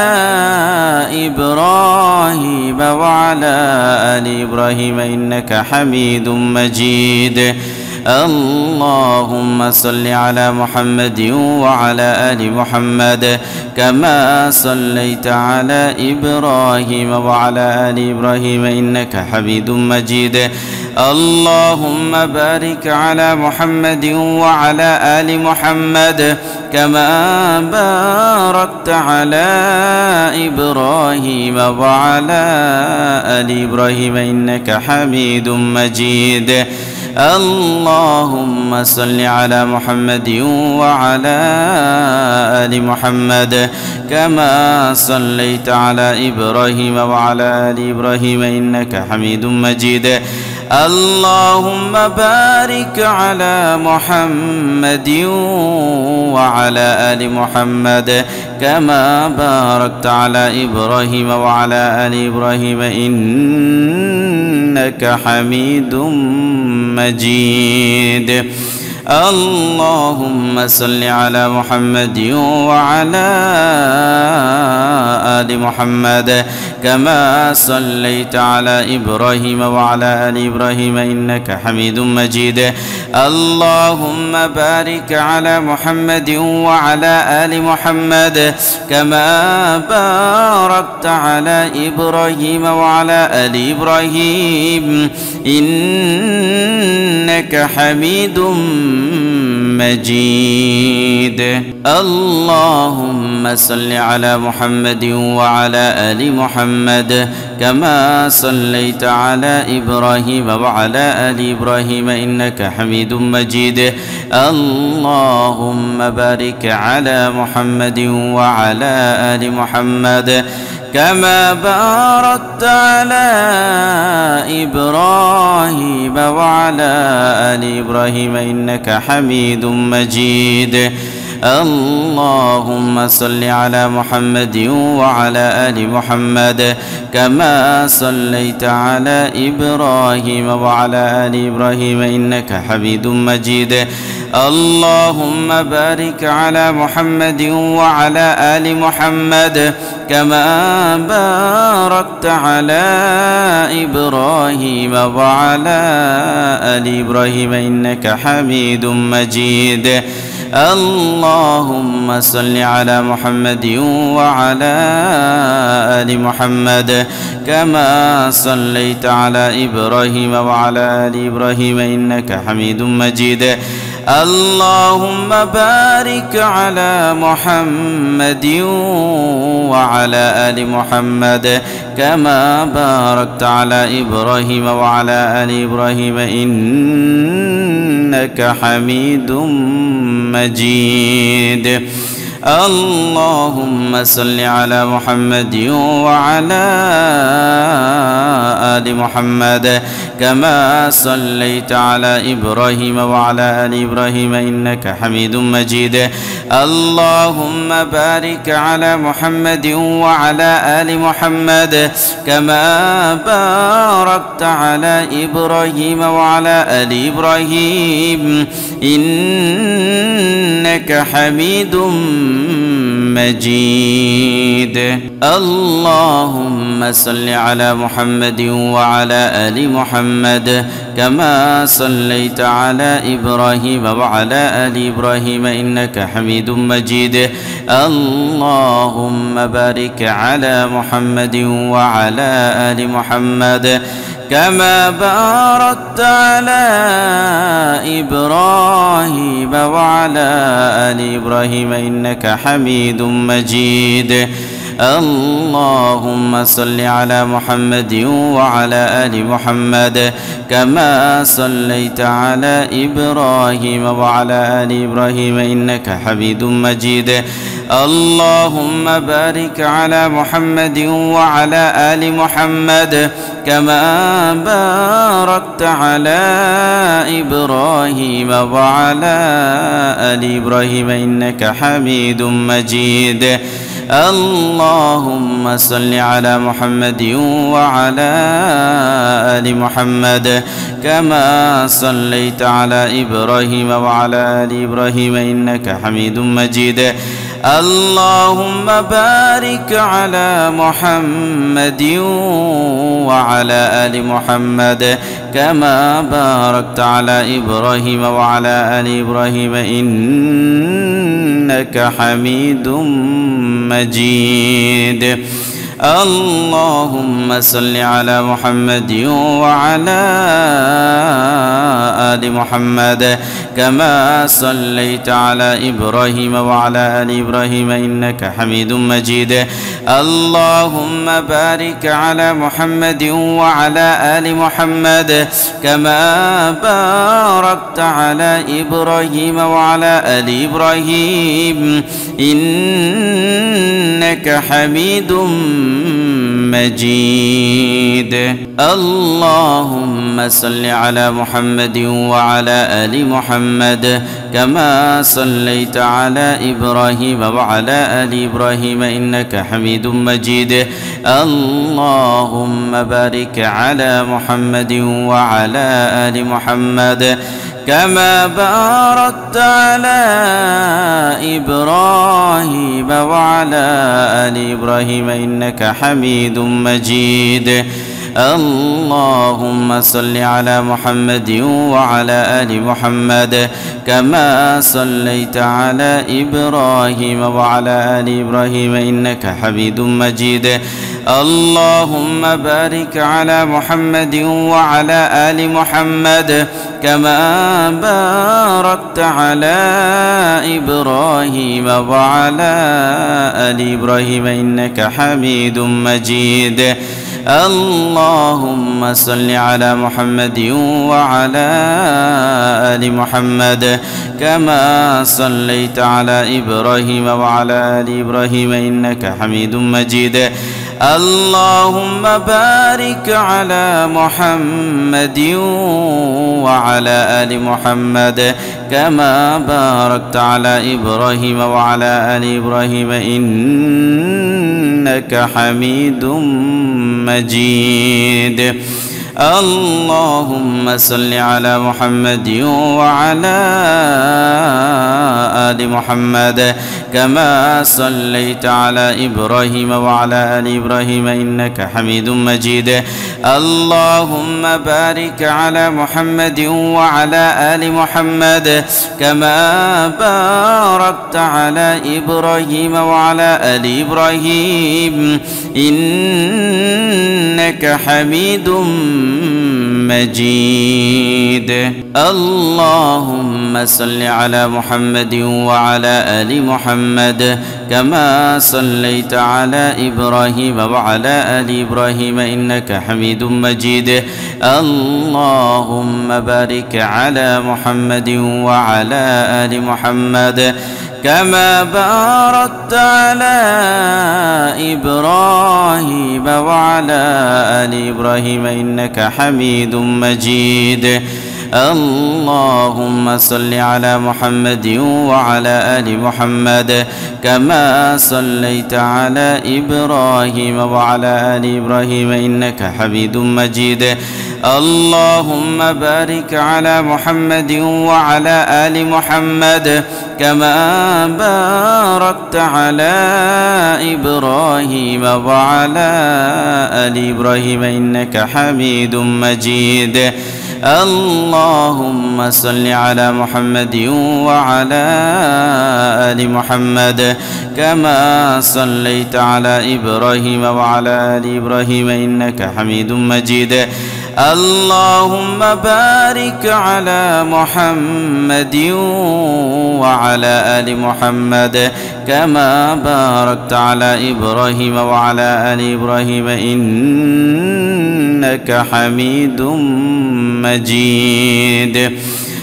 إبراهيم وعلى آل إبراهيم إنك حميد مجيد. اللهم صل على محمد وعلى آل محمد كما صليت على إبراهيم وعلى آل إبراهيم إنك حميد مجيد. اللهم بارك على محمد وعلى آل محمد كما باركت على إبراهيم وعلى آل إبراهيم إنك حميد مجيد. اللهم صل على محمد وعلى آل محمد كما صليت على إبراهيم وعلى آل إبراهيم إنك حميد مجيد. اللهم بارك على محمد وعلى آل محمد كما باركت على إبراهيم وعلى آل إبراهيم إنك حميد مجيد. اللهم صل على محمد وعلى آل محمد كما صليت على إبراهيم وعلى آل إبراهيم إنك حميد مجيد. اللهم بارك على محمد وعلى آل محمد كما باركت على إبراهيم وعلى آل إبراهيم إنك حميد مجيد. اللهم صل على محمد وعلى آل محمد كما صليت على إبراهيم وعلى آل إبراهيم إنك حميد مجيد. اللهم بارك على محمد وعلى آل محمد كما باركت على إبراهيم وعلى آل إبراهيم إنك حميد مجيد. اللهم صل على محمد وعلى آل محمد كما صليت على إبراهيم وعلى آل إبراهيم إنك حميد مجيد. اللهم بارك على محمد وعلى آل محمد كما باركت على إبراهيم وعلى آل إبراهيم إنك حميد مجيد. اللهم صل على محمد وعلى آل محمد كما صليت على إبراهيم وعلى آل إبراهيم إنك حميد مجيد. اللهم بارك على محمد وعلى آل محمد كما باركت على إبراهيم وعلى آل إبراهيم إنك حميد مجيد. اللهم صل على محمد وعلى آل محمد كما صليت على إبراهيم وعلى آل إبراهيم إنك حميد مجيد. اللهم بارك على محمد وعلى آل محمد كما باركت على إبراهيم وعلى آل إبراهيم إنك حميد مجيد. اللهم صل على محمد وعلى آل محمد كما صليت على إبراهيم وعلى آل إبراهيم إنك حميد مجيد. اللهم بارك على محمد وعلى آل محمد كما باركت على إبراهيم وعلى آل إبراهيم إنك حميد مجيد. اللهم صل على محمد وعلى آل محمد كما صليت على إبراهيم وعلى آل إبراهيم إنك حميد مجيد. اللهم بارك على محمد وعلى آل محمد كما باركت على إبراهيم وعلى آل إبراهيم إنك حميد مجيد. اللهم صل على محمد وعلى آل محمد كما صليت على إبراهيم وعلى آل إبراهيم إنك حميد مجيد. اللهم بارك على محمد وعلى آل محمد كما باركت على إبراهيم وعلى آل إبراهيم إنك حميد مجيد. اللهم صل على محمد وعلى آل محمد كما صليت على إبراهيم وعلى آل إبراهيم إنك حميد مجيد. اللهم بارك على محمد وعلى آل محمد كما باركت على إبراهيم وعلى آل إبراهيم إنك حميد مجيد. اللهم صل على محمد وعلى آل محمد كما صليت على إبراهيم وعلى آل إبراهيم إنك حميد مجيد. اللهم بارك على محمد وعلى آل محمد كما باركت على إبراهيم وعلى آل إبراهيم إنك حميد مجيد. اللهم صل على محمد وعلى آل محمد كما صليت على إبراهيم وعلى آل إبراهيم إنك حميد مجيد. اللهم بارك على محمد وعلى آل محمد كما باركت على إبراهيم وعلى آل إبراهيم إنك حميد مجيد. اللهم صل على محمد وعلى آل محمد كما صليت على إبراهيم وعلى آل إبراهيم إنك حميد مجيد. اللهم بارك على محمد وعلى آل محمد كما باركت على إبراهيم وعلى آل إبراهيم إنك حميد مجيد. اللهم صل على محمد وعلى آل محمد كما صليت على إبراهيم وعلى آل إبراهيم إنك حميد مجيد. اللهم بارك على محمد وعلى آل محمد كما باركت على إبراهيم وعلى آل إبراهيم إنك حميد مجيد. اللهم صل على محمد وعلى آل محمد كما صليت على إبراهيم وعلى آل إبراهيم إنك حميد مجيد. اللهم بارك على محمد وعلى آل محمد كما باركت على إبراهيم وعلى آل إبراهيم إنك حميد مجيد. اللهم صل على محمد وعلى آل محمد كما صليت على إبراهيم وعلى آل إبراهيم إنك حميد مجيد. اللهم بارك على محمد وعلى آل محمد كما باركت على إبراهيم وعلى آل إبراهيم إنك حميد مجيد. اللهم صل على محمد وعلى آل محمد كما صليت على إبراهيم وعلى آل إبراهيم إنك حميد مجيد. اللهم بارك على محمد وعلى آل محمد كما باركت على إبراهيم وعلى آل إبراهيم إنك حميد مجيد.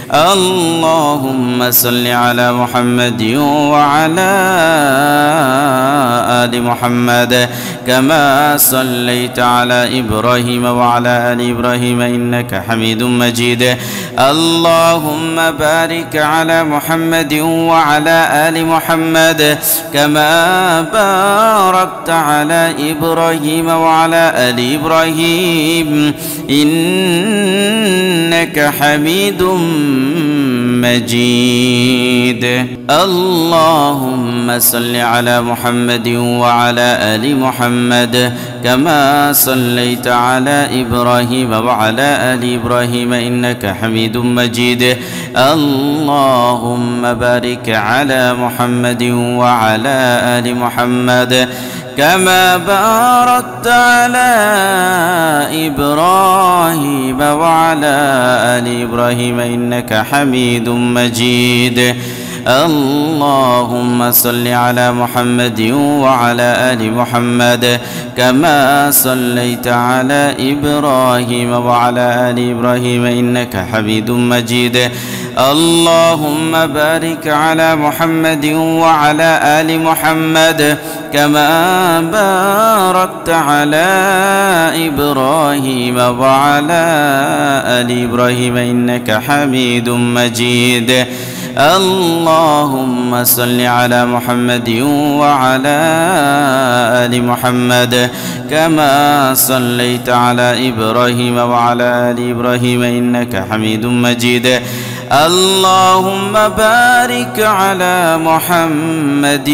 اللهم صل على محمد وعلى آل محمد كما صليت على إبراهيم وعلى آل إبراهيم إنك حميد مجيد. اللهم بارك على محمد وعلى آل محمد كما باركت على إبراهيم وعلى آل إبراهيم إنك حميد مجيد. اللهم صل على محمد وعلى آل محمد كما صليت على إبراهيم وعلى آل إبراهيم إنك حميد مجيد. اللهم بارك على محمد وعلى آل محمد كما باركت على إبراهيم وعلى آل إبراهيم إنك حميد مجيد. اللهم صل على محمد وعلى آل محمد كما صليت على إبراهيم وعلى آل إبراهيم إنك حميد مجيد. اللهم بارك على محمد وعلى آل محمد كما باركت على إبراهيم وعلى آل إبراهيم إنك حميد مجيد. اللهم صل على محمد وعلى آل محمد كما صليت على إبراهيم وعلى آل إبراهيم إنك حميد مجيد. اللهم بارك على محمد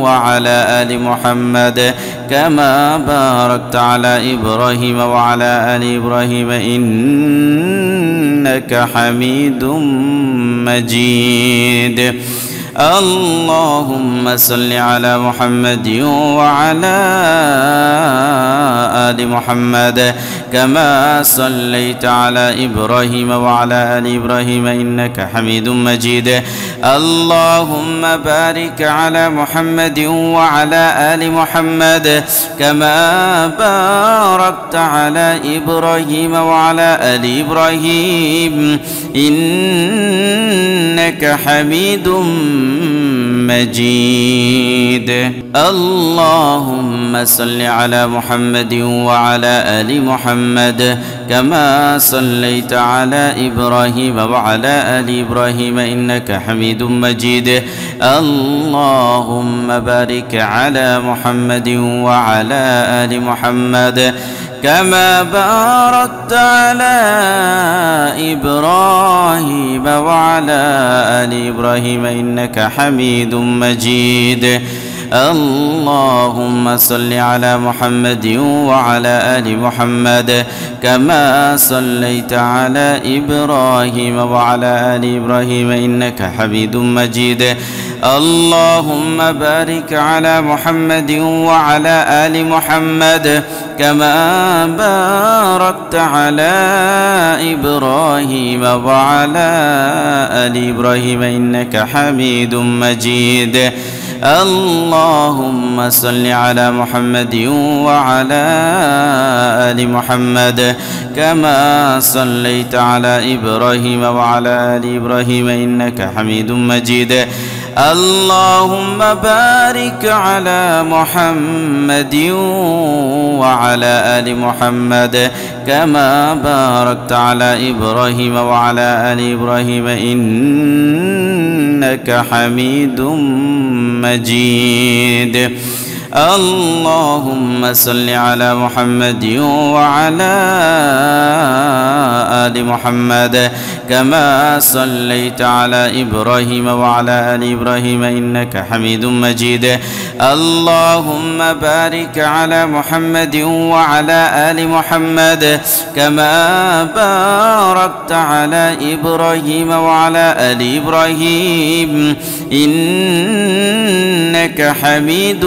وعلى آل محمد كما باركت على إبراهيم وعلى آل إبراهيم إنك حميد مجيد. اللهم صل على محمد وعلى آل محمد كما صليت على إبراهيم وعلى آل إبراهيم إنك حميد مجيد. اللهم بارك على محمد وعلى آل محمد كما باركت على إبراهيم وعلى آل إبراهيم إنك حميد مجيد. اللهم صل على محمد وعلى آل محمد كما صليت على إبراهيم وعلى آل إبراهيم إنك حميد مجيد. اللهم بارك على محمد وعلى آل محمد كما باركت على إبراهيم وعلى آل إبراهيم إنك حميد مجيد. اللهم صل على محمد وعلى آل محمد كما صليت على إبراهيم وعلى آل إبراهيم إنك حميد مجيد. اللهم بارك على محمد وعلى آل محمد كما باركت على إبراهيم وعلى آل إبراهيم إنك حميد مجيد. اللهم صل على محمد وعلى آل محمد كما صليت على إبراهيم وعلى آل إبراهيم إنك حميد مجيد. اللهم بارك على محمد وعلى آل محمد كما باركت على إبراهيم وعلى آل إبراهيم إنك حميد مجيد. اللهم صل على محمد وعلى آل محمد كما صليت على إبراهيم وعلى آل إبراهيم إنك حميد مجيد. اللهم بارك على محمد وعلى آل محمد كما باركت على إبراهيم وعلى آل إبراهيم إنك حميد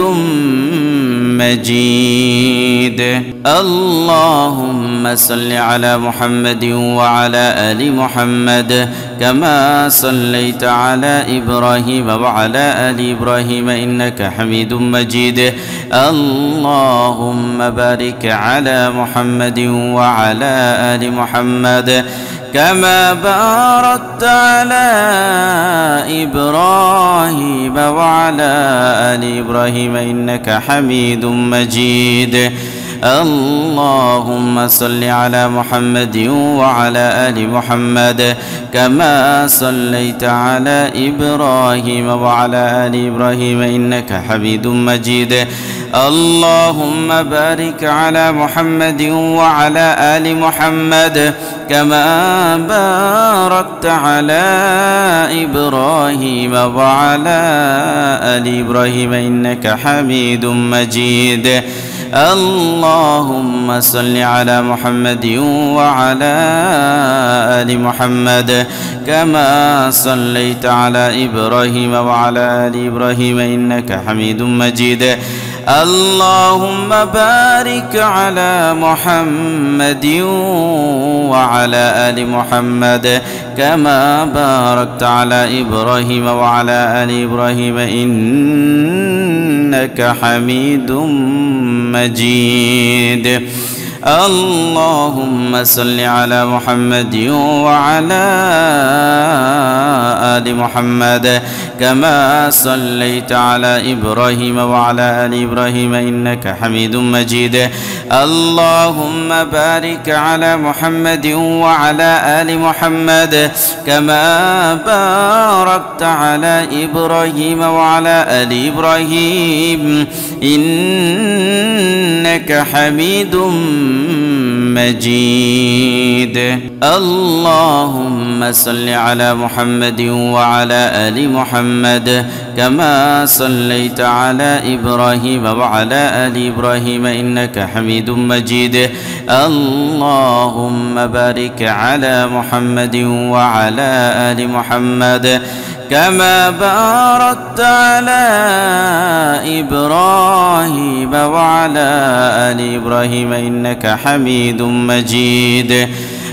مجيد. اللهم صل على محمد وعلى آل محمد كما صليت على إبراهيم وعلى آل إبراهيم إنك حميد مجيد. اللهم بارك على محمد وعلى آل محمد كما باركت على إبراهيم وعلى آل إبراهيم إنك حميد مجيد. اللهم صل على محمد وعلى آل محمد كما صليت على إبراهيم وعلى آل إبراهيم إنك حميد مجيد. اللهم بارك على محمد وعلى آل محمد كما باركت على إبراهيم وعلى آل إبراهيم إنك حميد مجيد. اللهم صل على محمد وعلى آل محمد كما صليت على إبراهيم وعلى آل إبراهيم إنك حميد مجيد. اللهم بارك على محمد وعلى آل محمد كما باركت على إبراهيم وعلى آل إبراهيم إنك حميد مجيد. اللهم صل على محمد وعلى آل محمد كما صليت على إبراهيم وعلى آل إبراهيم إنك حميد مجيد. اللهم بارك على محمد وعلى آل محمد كما باركت على إبراهيم وعلى آل إبراهيم إنك حميد مجيد. اللهم صل على محمد وعلى آل محمد كما صليت على إبراهيم وعلى آل إبراهيم إنك حميد مجيد. اللهم بارك على محمد وعلى آل محمد كما باركت على إبراهيم وعلى آل إبراهيم إنك حميد مجيد.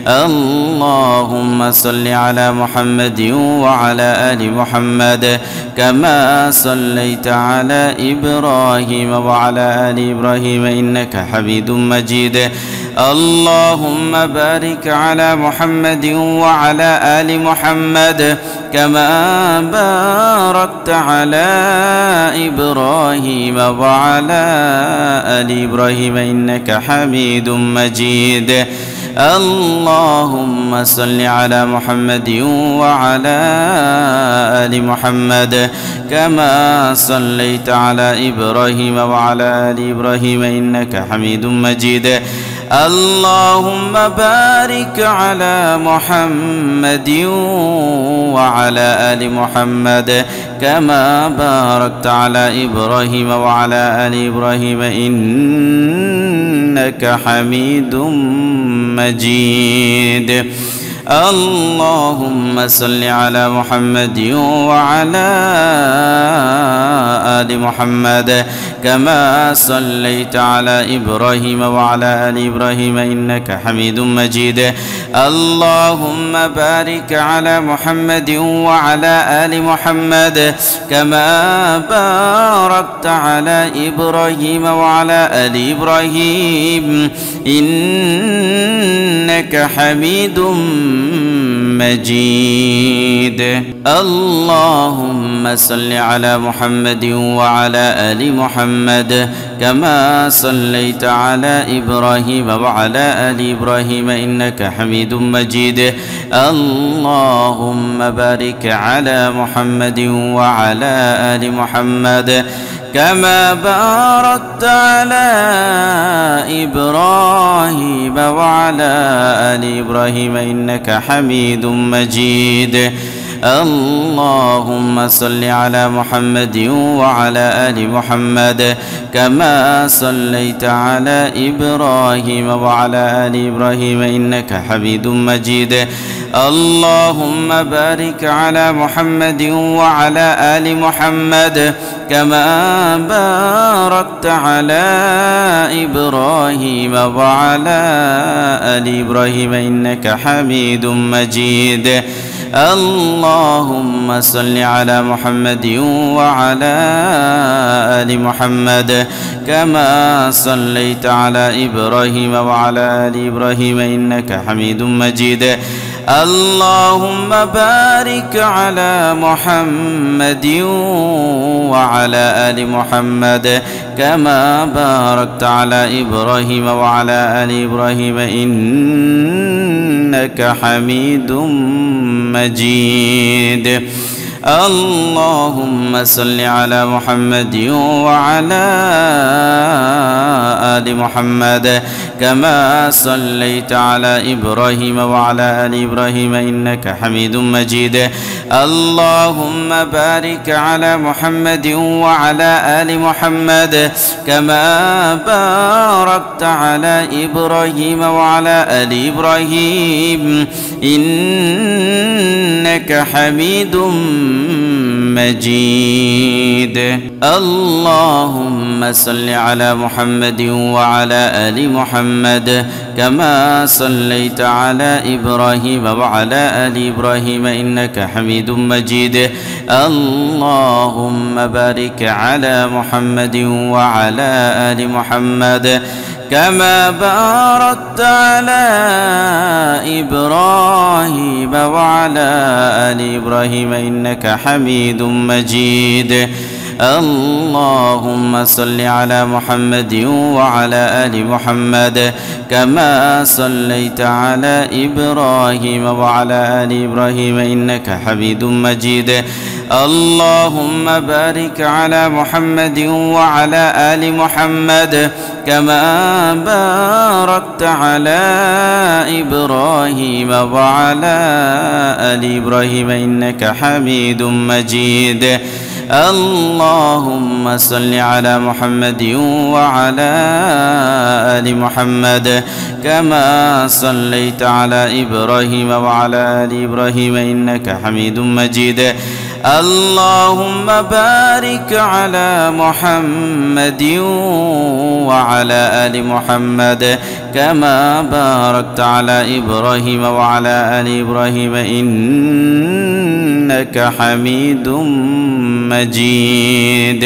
اللهم صل على محمد وعلى آل محمد كما صليت على إبراهيم وعلى آل إبراهيم إنك حميد مجيد. اللهم بارك على محمد وعلى آل محمد كما باركت على إبراهيم وعلى آل إبراهيم إنك حميد مجيد. اللهم صل على محمد وعلى آل محمد كما صليت على إبراهيم وعلى آل إبراهيم إنك حميد مجيد. اللهم بارك على محمد وعلى آل محمد كما باركت على إبراهيم وعلى آل إبراهيم إنك حميد مجيد. اللهم صل على محمد وعلى آل محمد كما صليت على إبراهيم وعلى آل إبراهيم إنك حميد مجيد. اللهم بارك على محمد وعلى آل محمد كما باركت على إبراهيم وعلى آل إبراهيم إنك حميد مجيد. اللهم صل على محمد وعلى آل محمد كما صليت على إبراهيم وعلى آل إبراهيم إنك حميد مجيد. اللهم بارك على محمد وعلى آل محمد كما باركت على إبراهيم وعلى آل إبراهيم إنك حميد مجيد. اللهم صل على محمد وعلى آل محمد كما صليت على إبراهيم وعلى آل إبراهيم إنك حميد مجيد. اللهم بارك على محمد وعلى آل محمد كما باركت على إبراهيم وعلى آل إبراهيم إنك حميد مجيد. اللهم صل على محمد وعلى آل محمد كما صليت على إبراهيم وعلى آل إبراهيم إنك حميد مجيد. اللهم بارك على محمد وعلى آل محمد كما باركت على إبراهيم وعلى آل إبراهيم إنك حميد مجيد. اللهم صل على محمد وعلى آل محمد كما صليت على إبراهيم وعلى آل إبراهيم إنك حميد مجيد. اللهم بارك على محمد وعلى آل محمد كما باركت على إبراهيم وعلى آل إبراهيم إنك حميد مجيد. اللهم صل على محمد وعلى آل محمد كما صليت على إبراهيم وعلى آل إبراهيم إنك حميد مجيد. اللهم بارك على محمد وعلى آل محمد كما باركت على إبراهيم وعلى آل إبراهيم إنك حميد مجيد. اللهم صل على محمد وعلى آل محمد كما صليت على إبراهيم وعلى آل إبراهيم إنك حميد مجيد. اللهم بارك على محمد وعلى آل محمد كما باركت على إبراهيم وعلى آل إبراهيم إنك حميد مجيد. اللهم صل على محمد وعلى آل محمد كما صليت على إبراهيم وعلى آل إبراهيم إنك حميد مجيد. اللهم بارك على محمد وعلى آل محمد كما باركت على إبراهيم وعلى آل إبراهيم إنك حميد مجيد.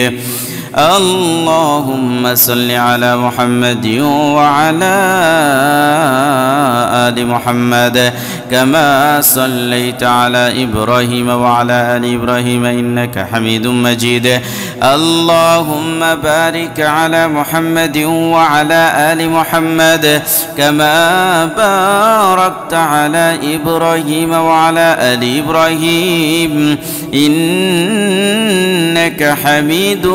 اللهم صل على محمد وعلى آل محمد كما صليت على إبراهيم وعلى آل إبراهيم إنك حميد مجيد. اللهم بارك على محمد وعلى آل محمد كما باركت على إبراهيم وعلى آل إبراهيم إنك حميد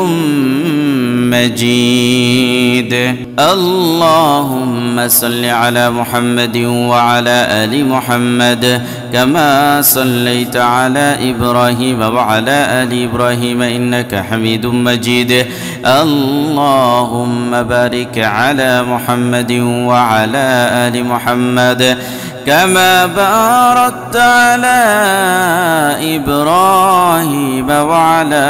مجيد. اللهم صل على محمد وعلى آل محمد كما صليت على إبراهيم وعلى آل إبراهيم إنك حميد مجيد. اللهم بارك على محمد وعلى آل محمد كما باركت على إبراهيم وعلى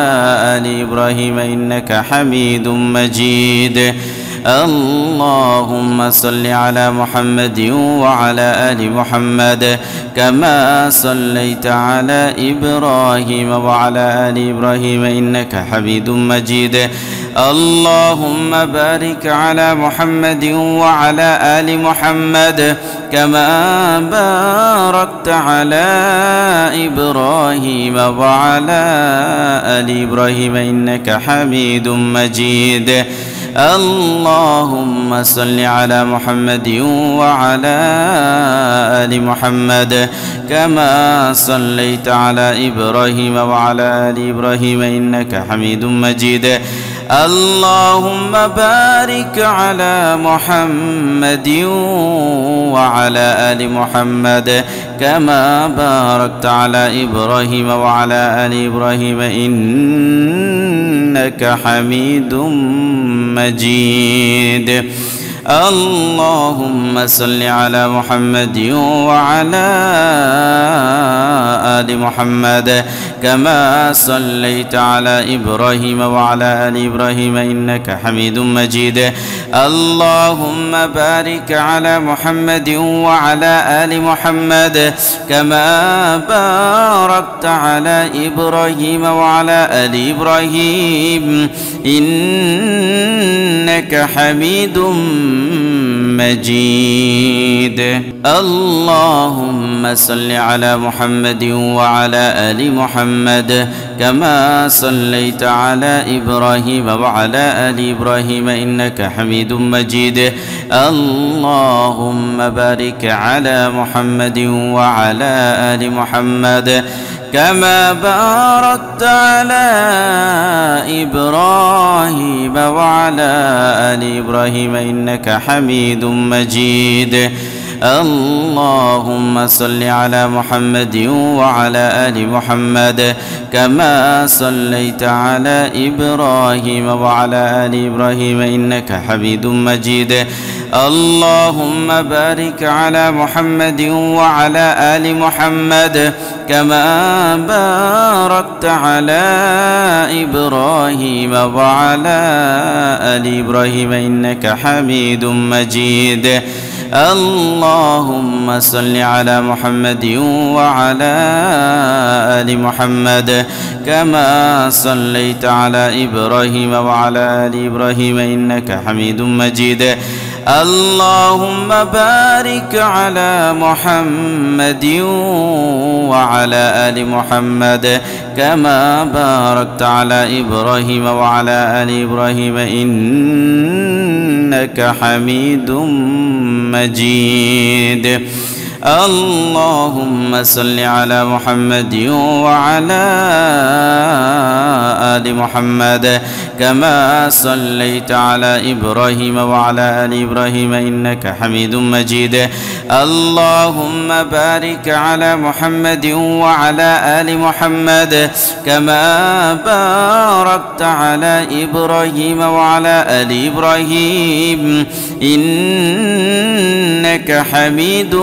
آل إبراهيم إنك حميد مجيد. اللهم صل على محمد وعلى آل محمد كما صليت على إبراهيم وعلى آل إبراهيم إنك حميد مجيد. اللهم بارك على محمد وعلى آل محمد كما باركت على إبراهيم وعلى آل إبراهيم إنك حميد مجيد. اللهم صل على محمد وعلى آل محمد كما صليت على إبراهيم وعلى آل إبراهيم إنك حميد مجيد. اللهم بارك على محمد وعلى آل محمد كما باركت على إبراهيم وعلى آل إبراهيم إنك حميد مجيد. اللهم صل على محمد وعلى آل محمد كما صليت على إبراهيم وعلى آل إبراهيم إنك حميد مجيد. اللهم بارك على محمد وعلى آل محمد كما باركت على إبراهيم وعلى آل إبراهيم إنك حميد مجيد. اللهم صل على محمد وعلى آل محمد كما صليت على إبراهيم وعلى آل إبراهيم إنك حميد مجيد. اللهم بارك على محمد وعلى آل محمد كما باركت على إبراهيم وعلى آل إبراهيم إنك حميد مجيد. اللهم صل على محمد وعلى آل محمد كما صليت على إبراهيم وعلى آل إبراهيم إنك حميد مجيد. اللهم بارك على محمد وعلى آل محمد كما باركت على إبراهيم وعلى آل إبراهيم إنك حميد مجيد. اللهم صل على محمد وعلى آل محمد كما صليت على إبراهيم وعلى آل إبراهيم إنك حميد مجيد. اللهم بارك على محمد وعلى آل محمد كما باركت على إبراهيم وعلى آل إبراهيم إنك حميد مجيد. اللهم صل على محمد وعلى آل محمد كما صليت على إبراهيم وعلى آل إبراهيم إنك حميد مجيد. اللهم بارك على محمد وعلى آل محمد كما باركت على إبراهيم وعلى آل إبراهيم إنك حميد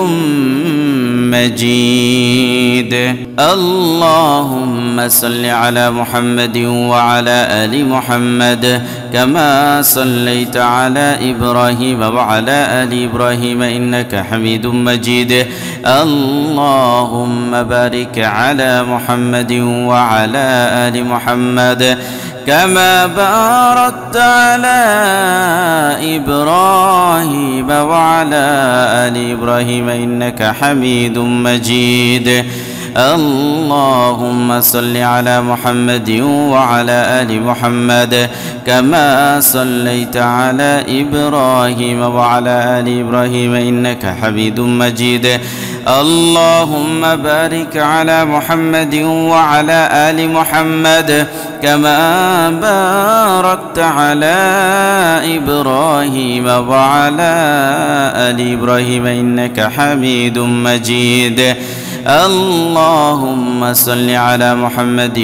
مجيد. اللهم صل على محمد وعلى آل محمد كما صليت على إبراهيم وعلى آل إبراهيم إنك حميد مجيد. اللهم بارك على محمد وعلى آل محمد كما باركت على إبراهيم وعلى آل إبراهيم إنك حميد مجيد. اللهم صل على محمد وعلى آل محمد كما صليت على إبراهيم وعلى آل إبراهيم إنك حميد مجيد. اللهم بارك على محمد وعلى آل محمد كما باركت على إبراهيم وعلى آل إبراهيم إنك حميد مجيد. اللهم صل على محمد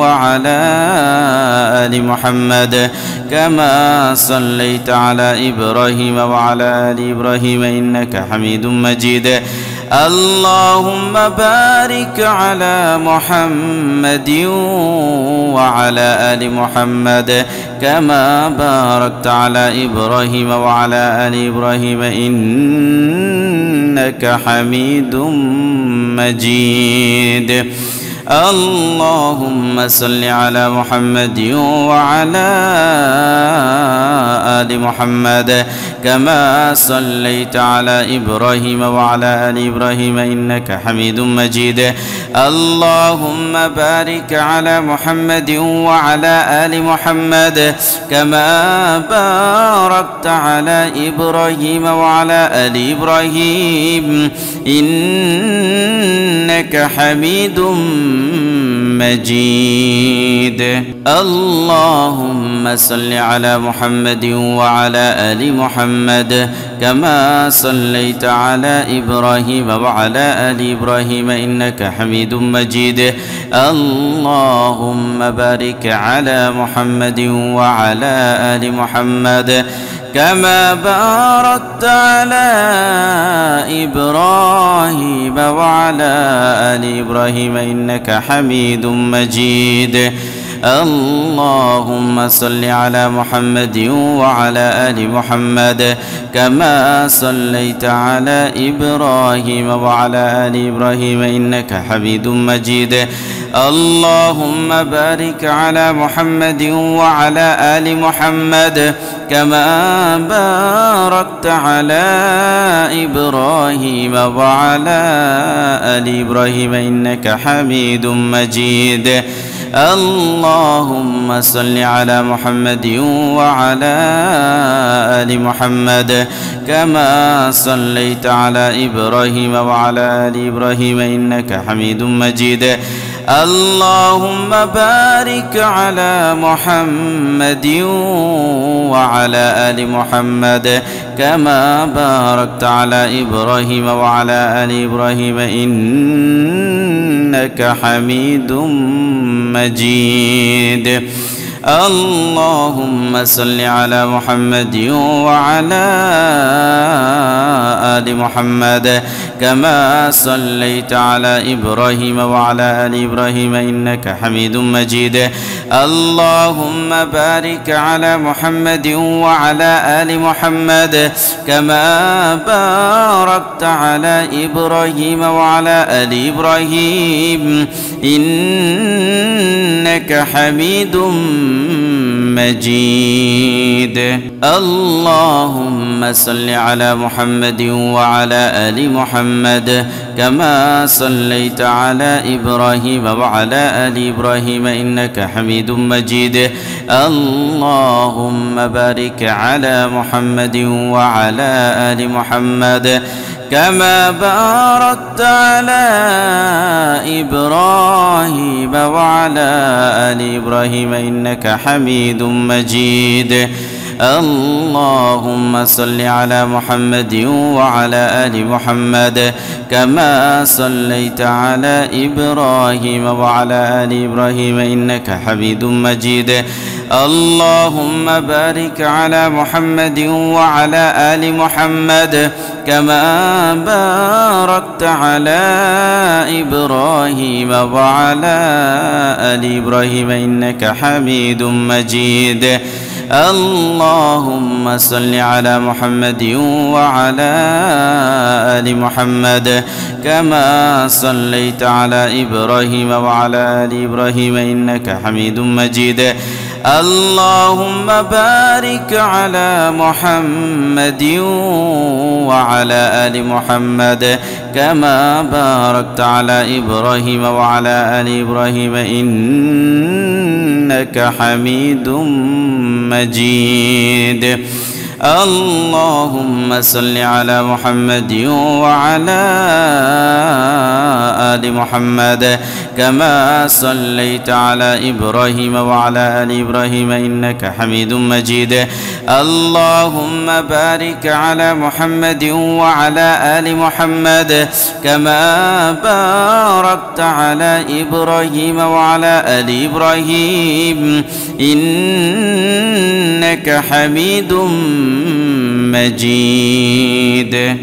وعلى آل محمد كما صليت على إبراهيم وعلى آل إبراهيم إنك حميد مجيد. اللهم بارك على محمد وعلى آل محمد كما باركت على إبراهيم وعلى آل إبراهيم إنك حميد مجيد. اللهم صل على محمد وعلى آل محمد كما صليت على إبراهيم وعلى آل إبراهيم إنك حميد مجيد. اللهم بارك على محمد وعلى آل محمد كما باركت على إبراهيم وعلى آل إبراهيم إنك حميد مجيد. اللهم صل على محمد وعلى آل محمد كما صليت على إبراهيم وعلى آل إبراهيم إنك حميد مجيد. اللهم بارك على محمد وعلى آل محمد كما باركت على إبراهيم وعلى آل إبراهيم إنك حميد مجيد. اللهم صل على محمد وعلى آل محمد كما صليت على إبراهيم وعلى آل إبراهيم إنك حميد مجيد. اللهم بارك على محمد وعلى آل محمد كما باركت على إبراهيم وعلى آل إبراهيم إنك حميد مجيد. اللهم صل على محمد وعلى آل محمد كما صليت على إبراهيم وعلى آل إبراهيم إنك حميد مجيد. اللهم بارك على محمد وعلى آل محمد كما باركت على إبراهيم وعلى آل إبراهيم إنك حميد مجيد. اللهم صل على محمد وعلى آل محمد كما صليت على إبراهيم وعلى آل إبراهيم إنك حميد مجيد. اللهم بارك على محمد وعلى آل محمد كما باركت على إبراهيم وعلى آل إبراهيم إنك حميد مجيد. اللهم صل على محمد وعلى آل محمد كما صليت على إبراهيم وعلى آل إبراهيم إنك حميد مجيد. اللهم بارك على محمد وعلى آل محمد كما باركت على إبراهيم وعلى آل إبراهيم إنك حميد مجيد. اللهم صل على محمد وعلى آل محمد كما صليت على إبراهيم وعلى آل إبراهيم إنك حميد مجيد. اللهم بارك على محمد وعلى آل محمد كما باركت على إبراهيم وعلى آل إبراهيم إنك حميد مجيد. اللهم صل على محمد وعلى آل محمد كما صليت على إبراهيم وعلى آل إبراهيم إنك حميد مجيد. اللهم بارك على محمد وعلى آل محمد كما باركت على إبراهيم وعلى آل إبراهيم إنك حميد مجيد. اللهم صل على محمد وعلى آل محمد كما صليت على إبراهيم وعلى آل إبراهيم إنك حميد مجيد. اللهم بارك على محمد وعلى آل محمد كما باركت على إبراهيم وعلى آل إبراهيم إنك حميد مجيد.